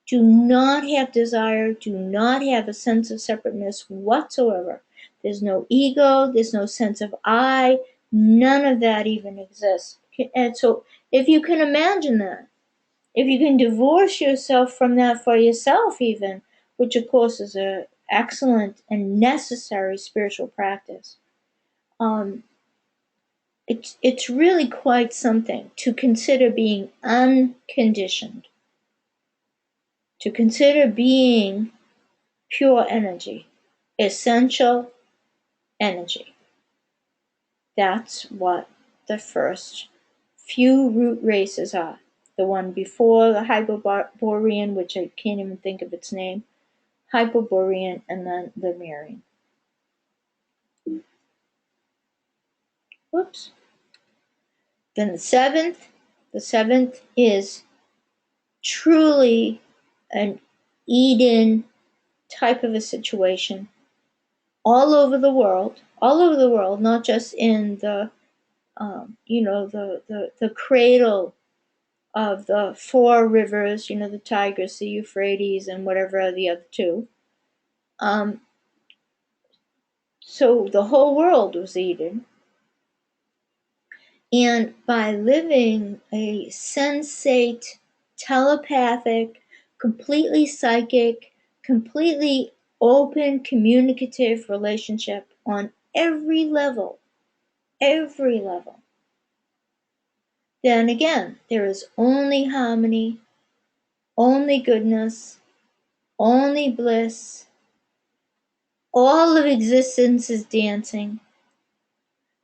Do not have desire, do not have a sense of separateness whatsoever. There's no ego, there's no sense of I, none of that even exists. And so if you can imagine that, if you can divorce yourself from that for yourself even, which of course is a excellent and necessary spiritual practice, it's really quite something to consider being unconditioned, to consider being pure energy, essential energy. That's what the first few root races are. The one before the Hyperborean, which I can't even think of its name, Hyperborean, and then the Lemurian. Whoops. Then the seventh is truly an Eden type of a situation all over the world, not just in the, the cradle of the four rivers, the Tigris, the Euphrates, and whatever are the other two. So the whole world was Eden. And by living a sensate, telepathic, completely psychic, completely open, communicative relationship on every level, then again, there is only harmony, only goodness, only bliss. All of existence is dancing,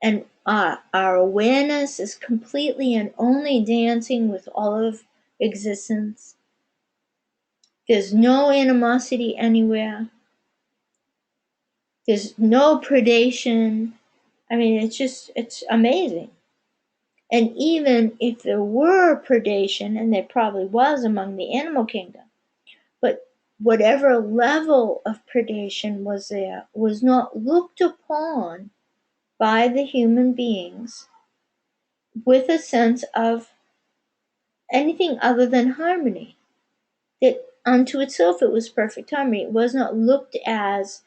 and our awareness is completely and only dancing with all of existence. There's no animosity anywhere. There's no predation. I mean, it's amazing. And even if there were predation, and there probably was among the animal kingdom, but whatever level of predation was there was not looked upon by the human beings with a sense of anything other than harmony. That unto itself it was perfect harmony. It was not looked as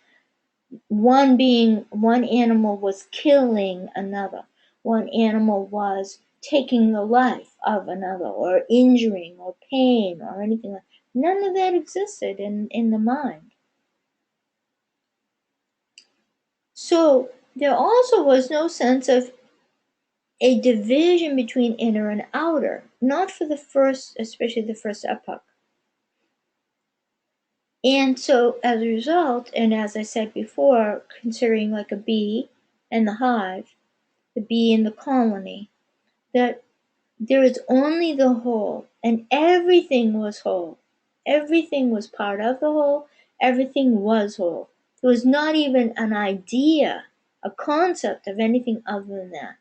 one animal was killing another. One animal was taking the life of another, or injuring, or pain, or anything like that. None of that existed in the mind. So there also was no sense of a division between inner and outer, not for the first, especially the first epoch. And so as a result, and as I said before, considering like a bee and the hive, the bee in the colony, that there is only the whole, and everything was whole. Everything was part of the whole, everything was whole. There was not even an idea, a concept of anything other than that.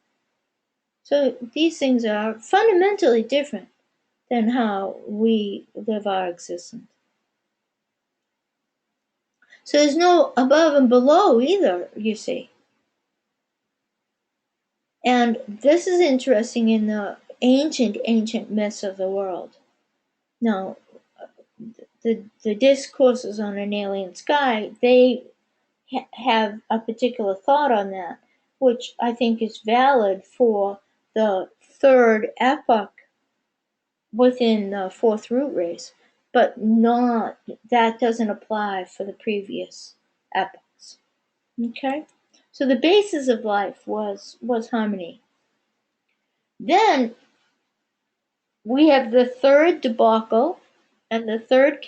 So these things are fundamentally different than how we live our existence. So there's no above and below either, you see. And this is interesting in the ancient myths of the world. Now, the discourses on an alien sky, they have a particular thought on that, which I think is valid for the third epoch within the fourth root race, but not, that doesn't apply for the previous epochs. Okay? So the basis of life was harmony. Then we have the third debacle and the third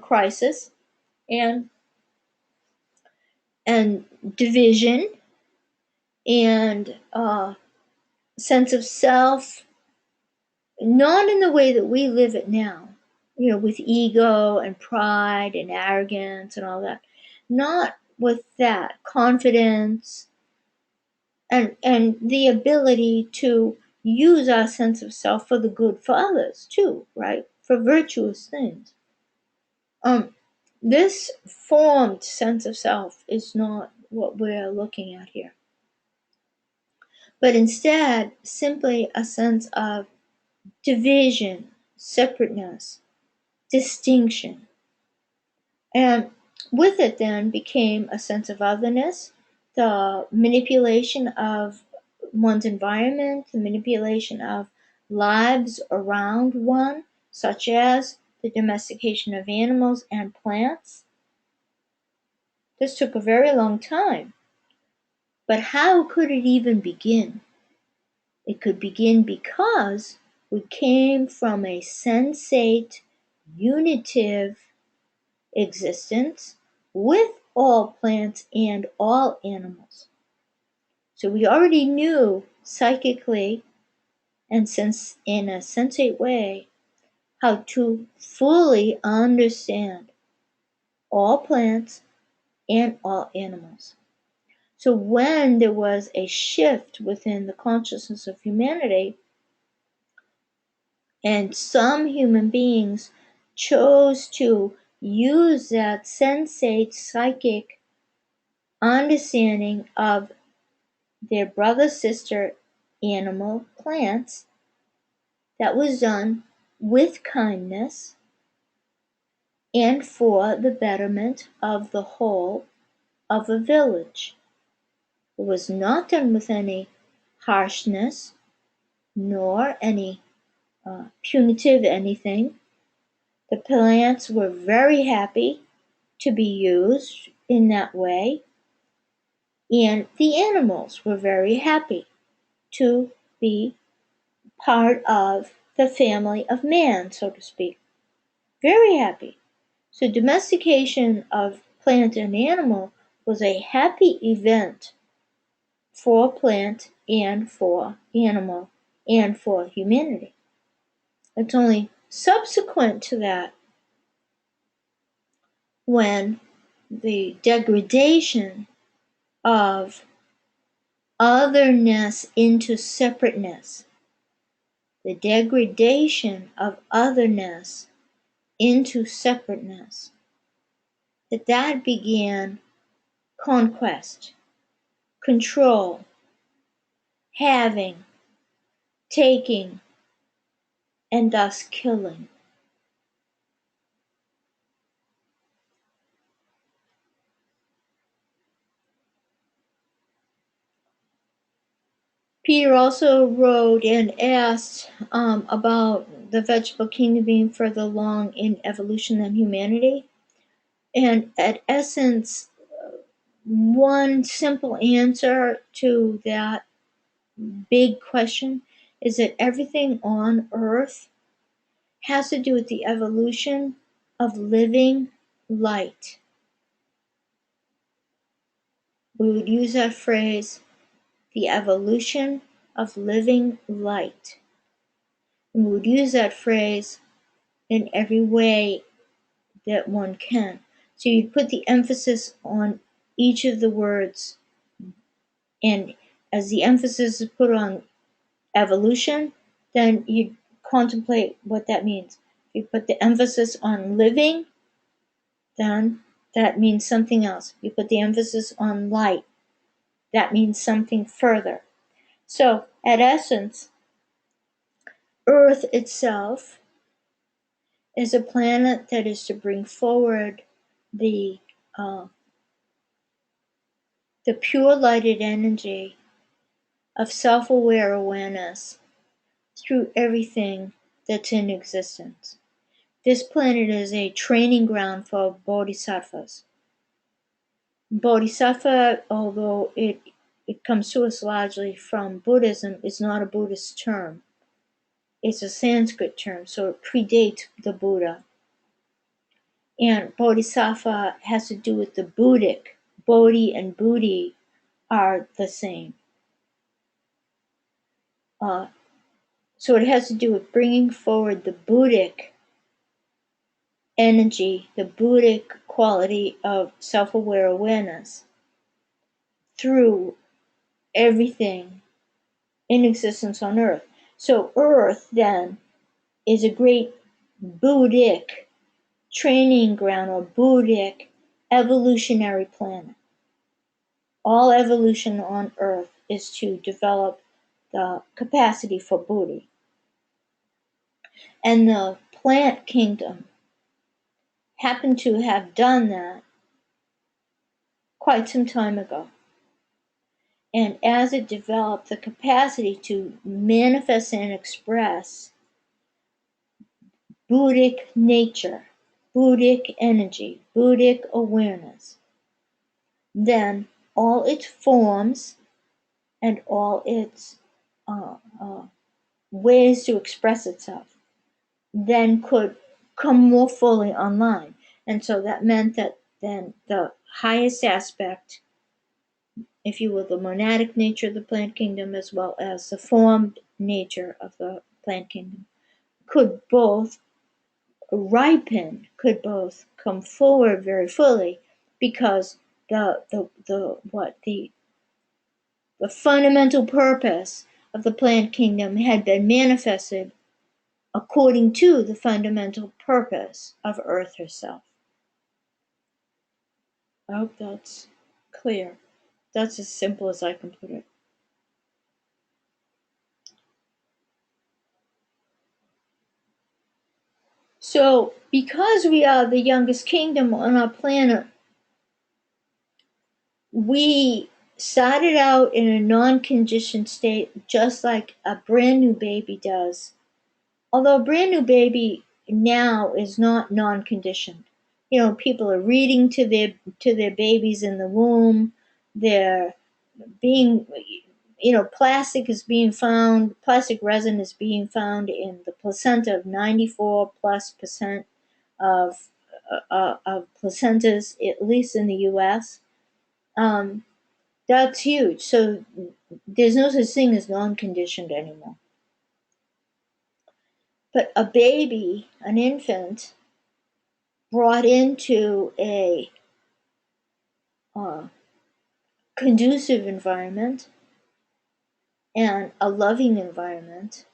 crisis and division and sense of self, not in the way that we live it now, with ego and pride and arrogance and all that. Not with that confidence and the ability to use our sense of self for the good for others too, right? For virtuous things. This formed sense of self is not what we're looking at here, but instead simply a sense of division, separateness, distinction. And with it then became a sense of otherness, the manipulation of one's environment, the manipulation of lives around one, such as the domestication of animals and plants. This took a very long time. But how could it even begin? It could begin because we came from a sensate, unitive existence with all plants and all animals. So we already knew psychically and in a sensate way how to fully understand all plants and all animals. So when there was a shift within the consciousness of humanity, and some human beings chose to use that sensate psychic understanding of their brother sister animal plants, that was done with kindness and for the betterment of the whole of a village. It was not done with any harshness nor any punitive anything. The plants were very happy to be used in that way, and the animals were very happy to be part of the family of man, so to speak. Very happy. So domestication of plant and animal was a happy event for plant and for animal and for humanity. It's only subsequent to that when the degradation of otherness into separateness, the degradation of otherness into separateness, that began conquest, control, having, taking, and thus killing. Peter also wrote and asked about the vegetable kingdom being further along in evolution than humanity. And at essence, one simple answer to that big question is that everything on Earth has to do with the evolution of living light. We would use that phrase, the evolution of living light. And we would use that phrase in every way that one can. So you put the emphasis on each of the words, and as the emphasis is put on evolution, then you contemplate what that means. If you put the emphasis on living, then that means something else. You put the emphasis on light, that means something further. So, at essence, Earth itself is a planet that is to bring forward the pure lighted energy of self-aware awareness through everything that's in existence. This planet is a training ground for bodhisattvas. Bodhisattva, although it comes to us largely from Buddhism, is not a Buddhist term. It's a Sanskrit term, so it predates the Buddha. And bodhisattva has to do with the Buddhic. Bodhi and Buddhi are the same. So it has to do with bringing forward the Buddhic energy, the Buddhic quality of self-aware awareness through everything in existence on Earth. So Earth then is a great Buddhic training ground or Buddhic evolutionary planet. All evolution on Earth is to develop the capacity for Buddhi. And the plant kingdom happened to have done that quite some time ago. And as it developed the capacity to manifest and express Buddhic nature, Buddhic energy, Buddhic awareness, then all its forms and all its ways to express itself then could come more fully online. And so that meant that then the highest aspect, if you will, the monadic nature of the plant kingdom as well as the formed nature of the plant kingdom could both ripen, could both come forward very fully, because the fundamental purpose of the plant kingdom had been manifested according to the fundamental purpose of Earth herself. I hope that's clear. That's as simple as I can put it. So, because we are the youngest kingdom on our planet, we started out in a non-conditioned state, just like a brand new baby does. Although a brand new baby now is not non-conditioned. People are reading to their babies in the womb. They're being, plastic resin is being found in the placenta of 94+% of placentas, at least in the U.S. That's huge. So there's no such thing as non-conditioned anymore. But a baby, an infant, brought into a conducive environment and a loving environment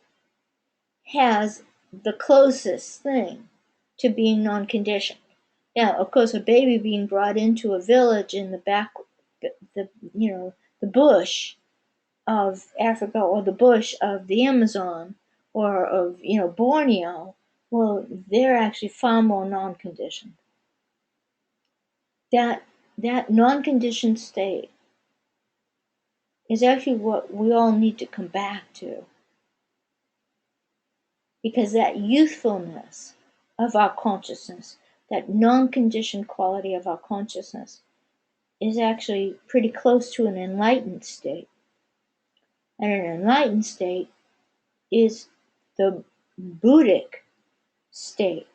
has the closest thing to being non-conditioned. Now, of course, a baby being brought into a village in the bush of Africa, or the bush of the Amazon, or of Borneo, well, they're actually far more non-conditioned. That non-conditioned state is actually what we all need to come back to, because that youthfulness of our consciousness, that non-conditioned quality of our consciousness, is actually pretty close to an enlightened state. And an enlightened state is the Buddhic state.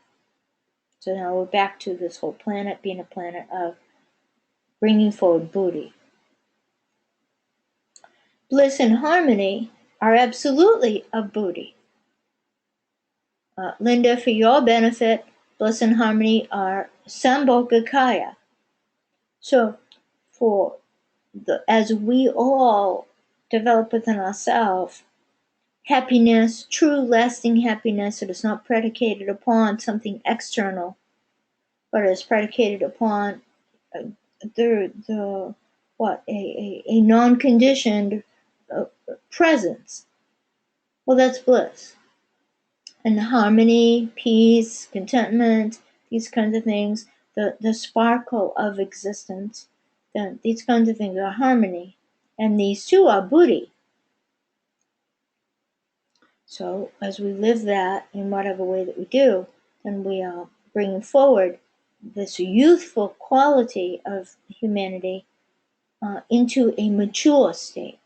So now we're back to this whole planet being a planet of bringing forward Buddhi. Bliss and harmony are absolutely of Buddhi. Linda, for your benefit, bliss and harmony are Sambhogakaya. So as we all develop within ourselves happiness, true lasting happiness that is not predicated upon something external, but is predicated upon a non-conditioned presence. Well, that's bliss. And harmony, peace, contentment, these kinds of things, the sparkle of existence, these kinds of things are harmony. And these two are Buddhi. So as we live that in whatever way that we do, then we are bringing forward this youthful quality of humanity into a mature state,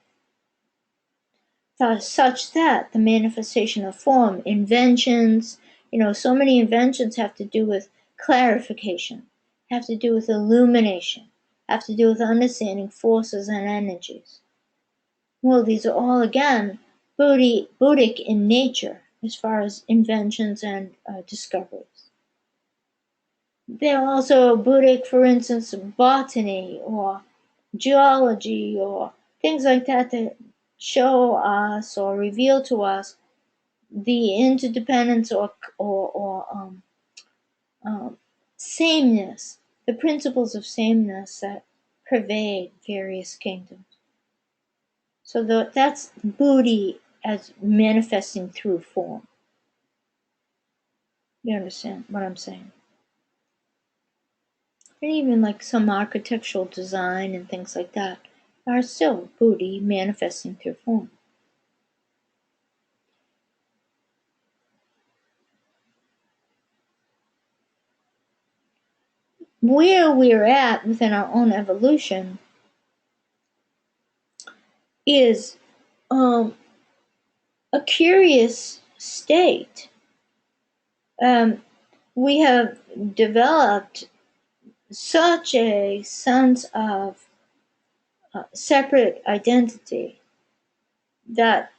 such that the manifestation of form, inventions, so many inventions have to do with clarification, have to do with illumination, have to do with understanding forces and energies. Well, these are all, again, Buddhic in nature as far as inventions and discoveries. They're also Buddhic, for instance, botany or geology or things like that show us or reveal to us the interdependence or sameness, the principles of sameness that pervade various kingdoms. So that's Buddhi as manifesting through form. You understand what I'm saying? And even like some architectural design and things like that are still Buddhi manifesting through form. Where we're at within our own evolution is a curious state. We have developed such a sense of separate identity that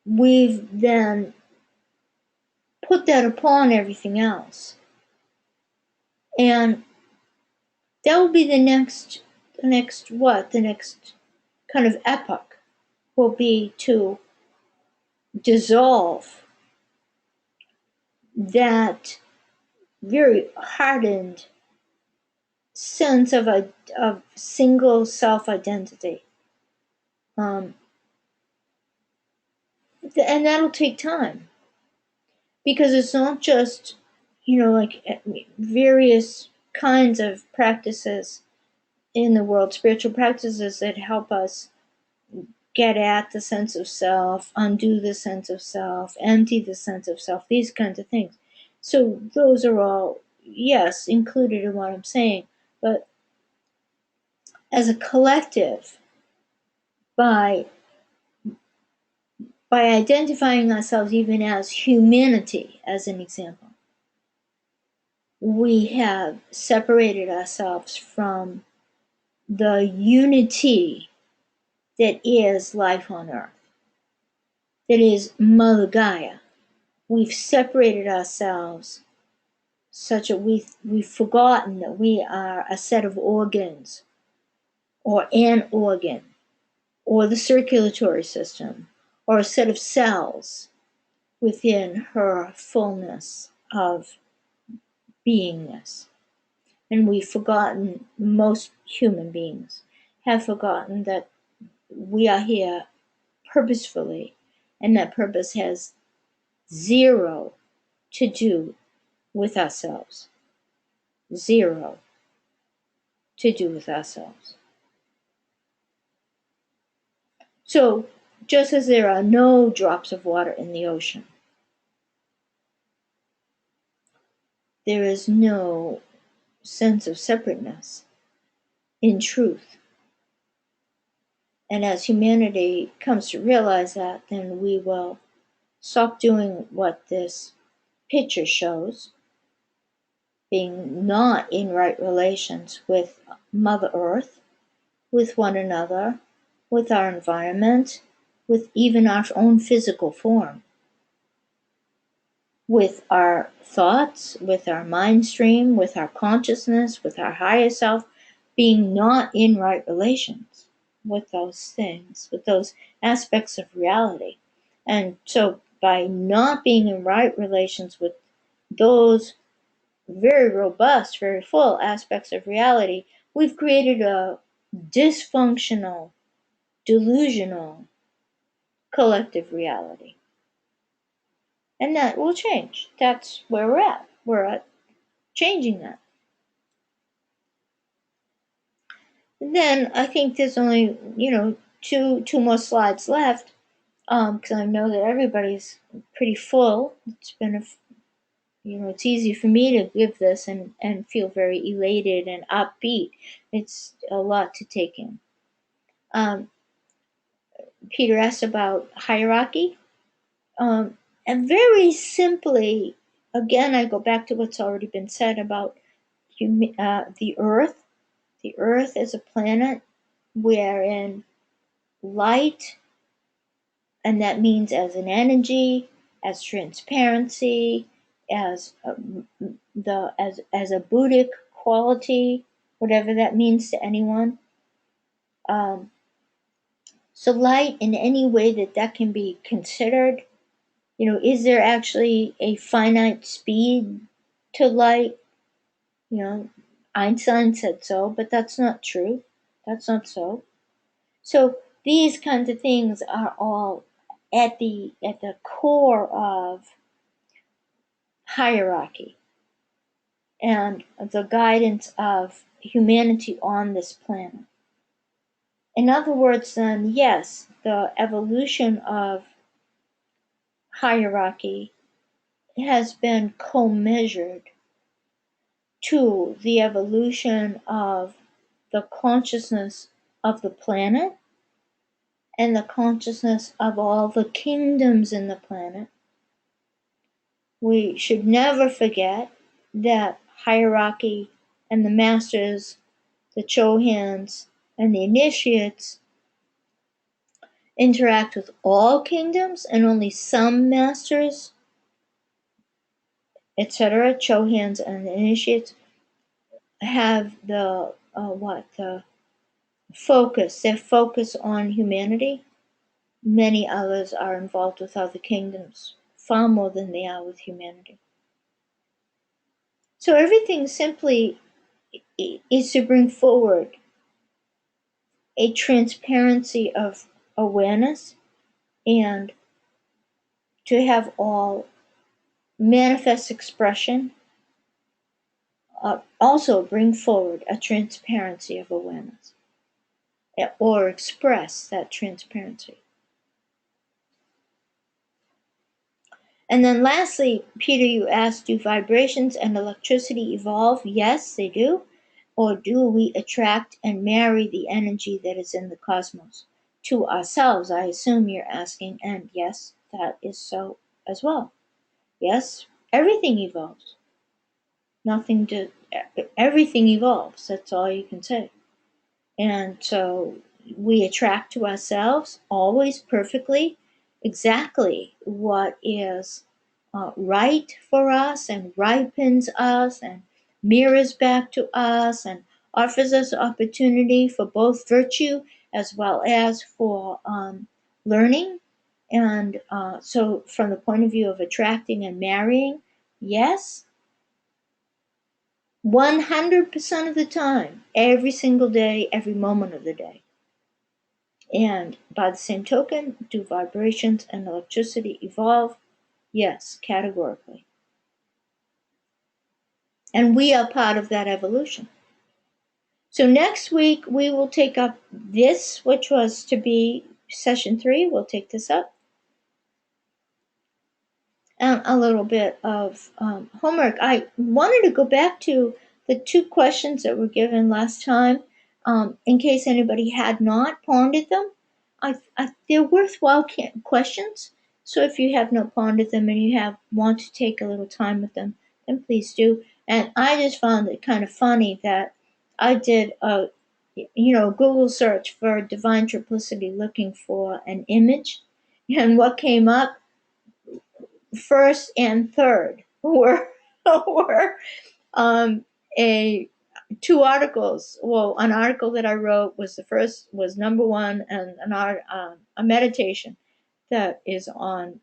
we've then put that upon everything else. And that will be the next kind of epoch will be to dissolve that very hardened sense of single self-identity. And that'll take time, because it's not just, like various kinds of practices in the world, spiritual practices that help us get at the sense of self, undo the sense of self, empty the sense of self, these kinds of things. So those are all, yes, included in what I'm saying, but as a collective, by identifying ourselves even as humanity, as an example, we have separated ourselves from the unity that is life on earth, that is Mother Gaia. We've separated ourselves such that we've forgotten that we are a set of organs, or an organ, or the circulatory system, or a set of cells within her fullness of beingness. And we've forgotten, most human beings have forgotten, that we are here purposefully, and that purpose has zero to do with ourselves. Zero to do with ourselves. So, just as there are no drops of water in the ocean, there is no sense of separateness in truth. And as humanity comes to realize that, then we will stop doing what this picture shows, being not in right relations with Mother Earth, with one another, with our environment, with even our own physical form, with our thoughts, with our mind stream, with our consciousness, with our higher self, being not in right relations with those things, with those aspects of reality. And so by not being in right relations with those very robust, very full aspects of reality, we've created a dysfunctional, delusional collective reality. And that will change. That's where we're at. We're at changing that. And then I think there's only, two more slides left, because I know that everybody's pretty full. It's been it's easy for me to give this and feel very elated and upbeat. It's a lot to take in. Peter asked about hierarchy. And very simply, again, I go back to what's already been said about the Earth. The Earth is a planet wherein light, and that means as an energy, as transparency, as as a Buddhic quality, whatever that means to anyone. So light, in any way that can be considered, is there actually a finite speed to light? Einstein said so, but that's not true. That's not so. So these kinds of things are all at the core of hierarchy and the guidance of humanity on this planet. In other words, then, yes, the evolution of hierarchy has been co-measured to the evolution of the consciousness of the planet and the consciousness of all the kingdoms in the planet. We should never forget that hierarchy and the masters, the Chohans, and the initiates interact with all kingdoms, and only some masters, etc., Chohans and the initiates, have the their focus on humanity. Many others are involved with other kingdoms, far more than they are with humanity. So everything simply is to bring forward a transparency of awareness, and to have all manifest expression also bring forward a transparency of awareness, or express that transparency. And then lastly, Peter, you asked, do vibrations and electricity evolve? Yes, they do. Or do we attract and marry the energy that is in the cosmos to ourselves? I assume you're asking, and yes, that is so as well. Yes, everything evolves. Everything evolves. That's all you can say. And so we attract to ourselves always perfectly exactly what is right for us and ripens us and mirrors back to us and offers us opportunity for both virtue as well as for learning. And so, from the point of view of attracting and marrying, yes, 100% of the time, every single day, every moment of the day. And by the same token, do vibrations and electricity evolve? Yes, categorically. And we are part of that evolution. So next week, we will take up this, which was to be session 3. We'll take this up. And a little bit of homework. I wanted to go back to the 2 questions that were given last time, in case anybody had not pondered them. They're worthwhile questions. So if you have not pondered them and you want to take a little time with them, then please do. And I just found it kind of funny that I did a Google search for divine triplicity looking for an image, and what came up first and third were were a 2 articles. Well, an article that I wrote was the first, was number 1, and a meditation that is on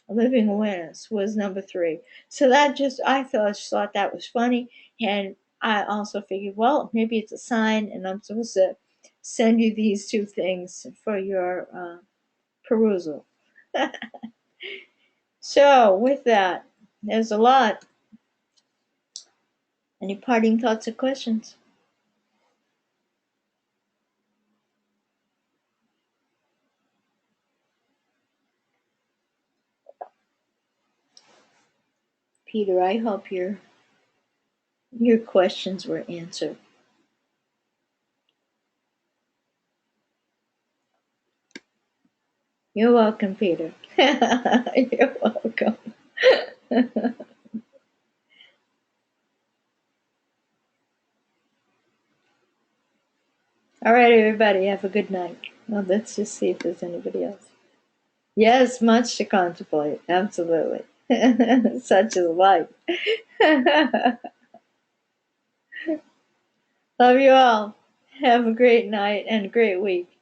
living awareness was number 3. So that I thought that was funny, and I also figured, well, maybe it's a sign, and I'm supposed to send you these 2 things for your perusal. So with that, there's a lot. Any parting thoughts or questions? Peter, I hope your questions were answered. You're welcome, Peter. You're welcome. All right, everybody, have a good night. Well, let's just see if there's anybody else. Yes, much to contemplate. Absolutely. Such is life. Love you all. Have a great night and a great week.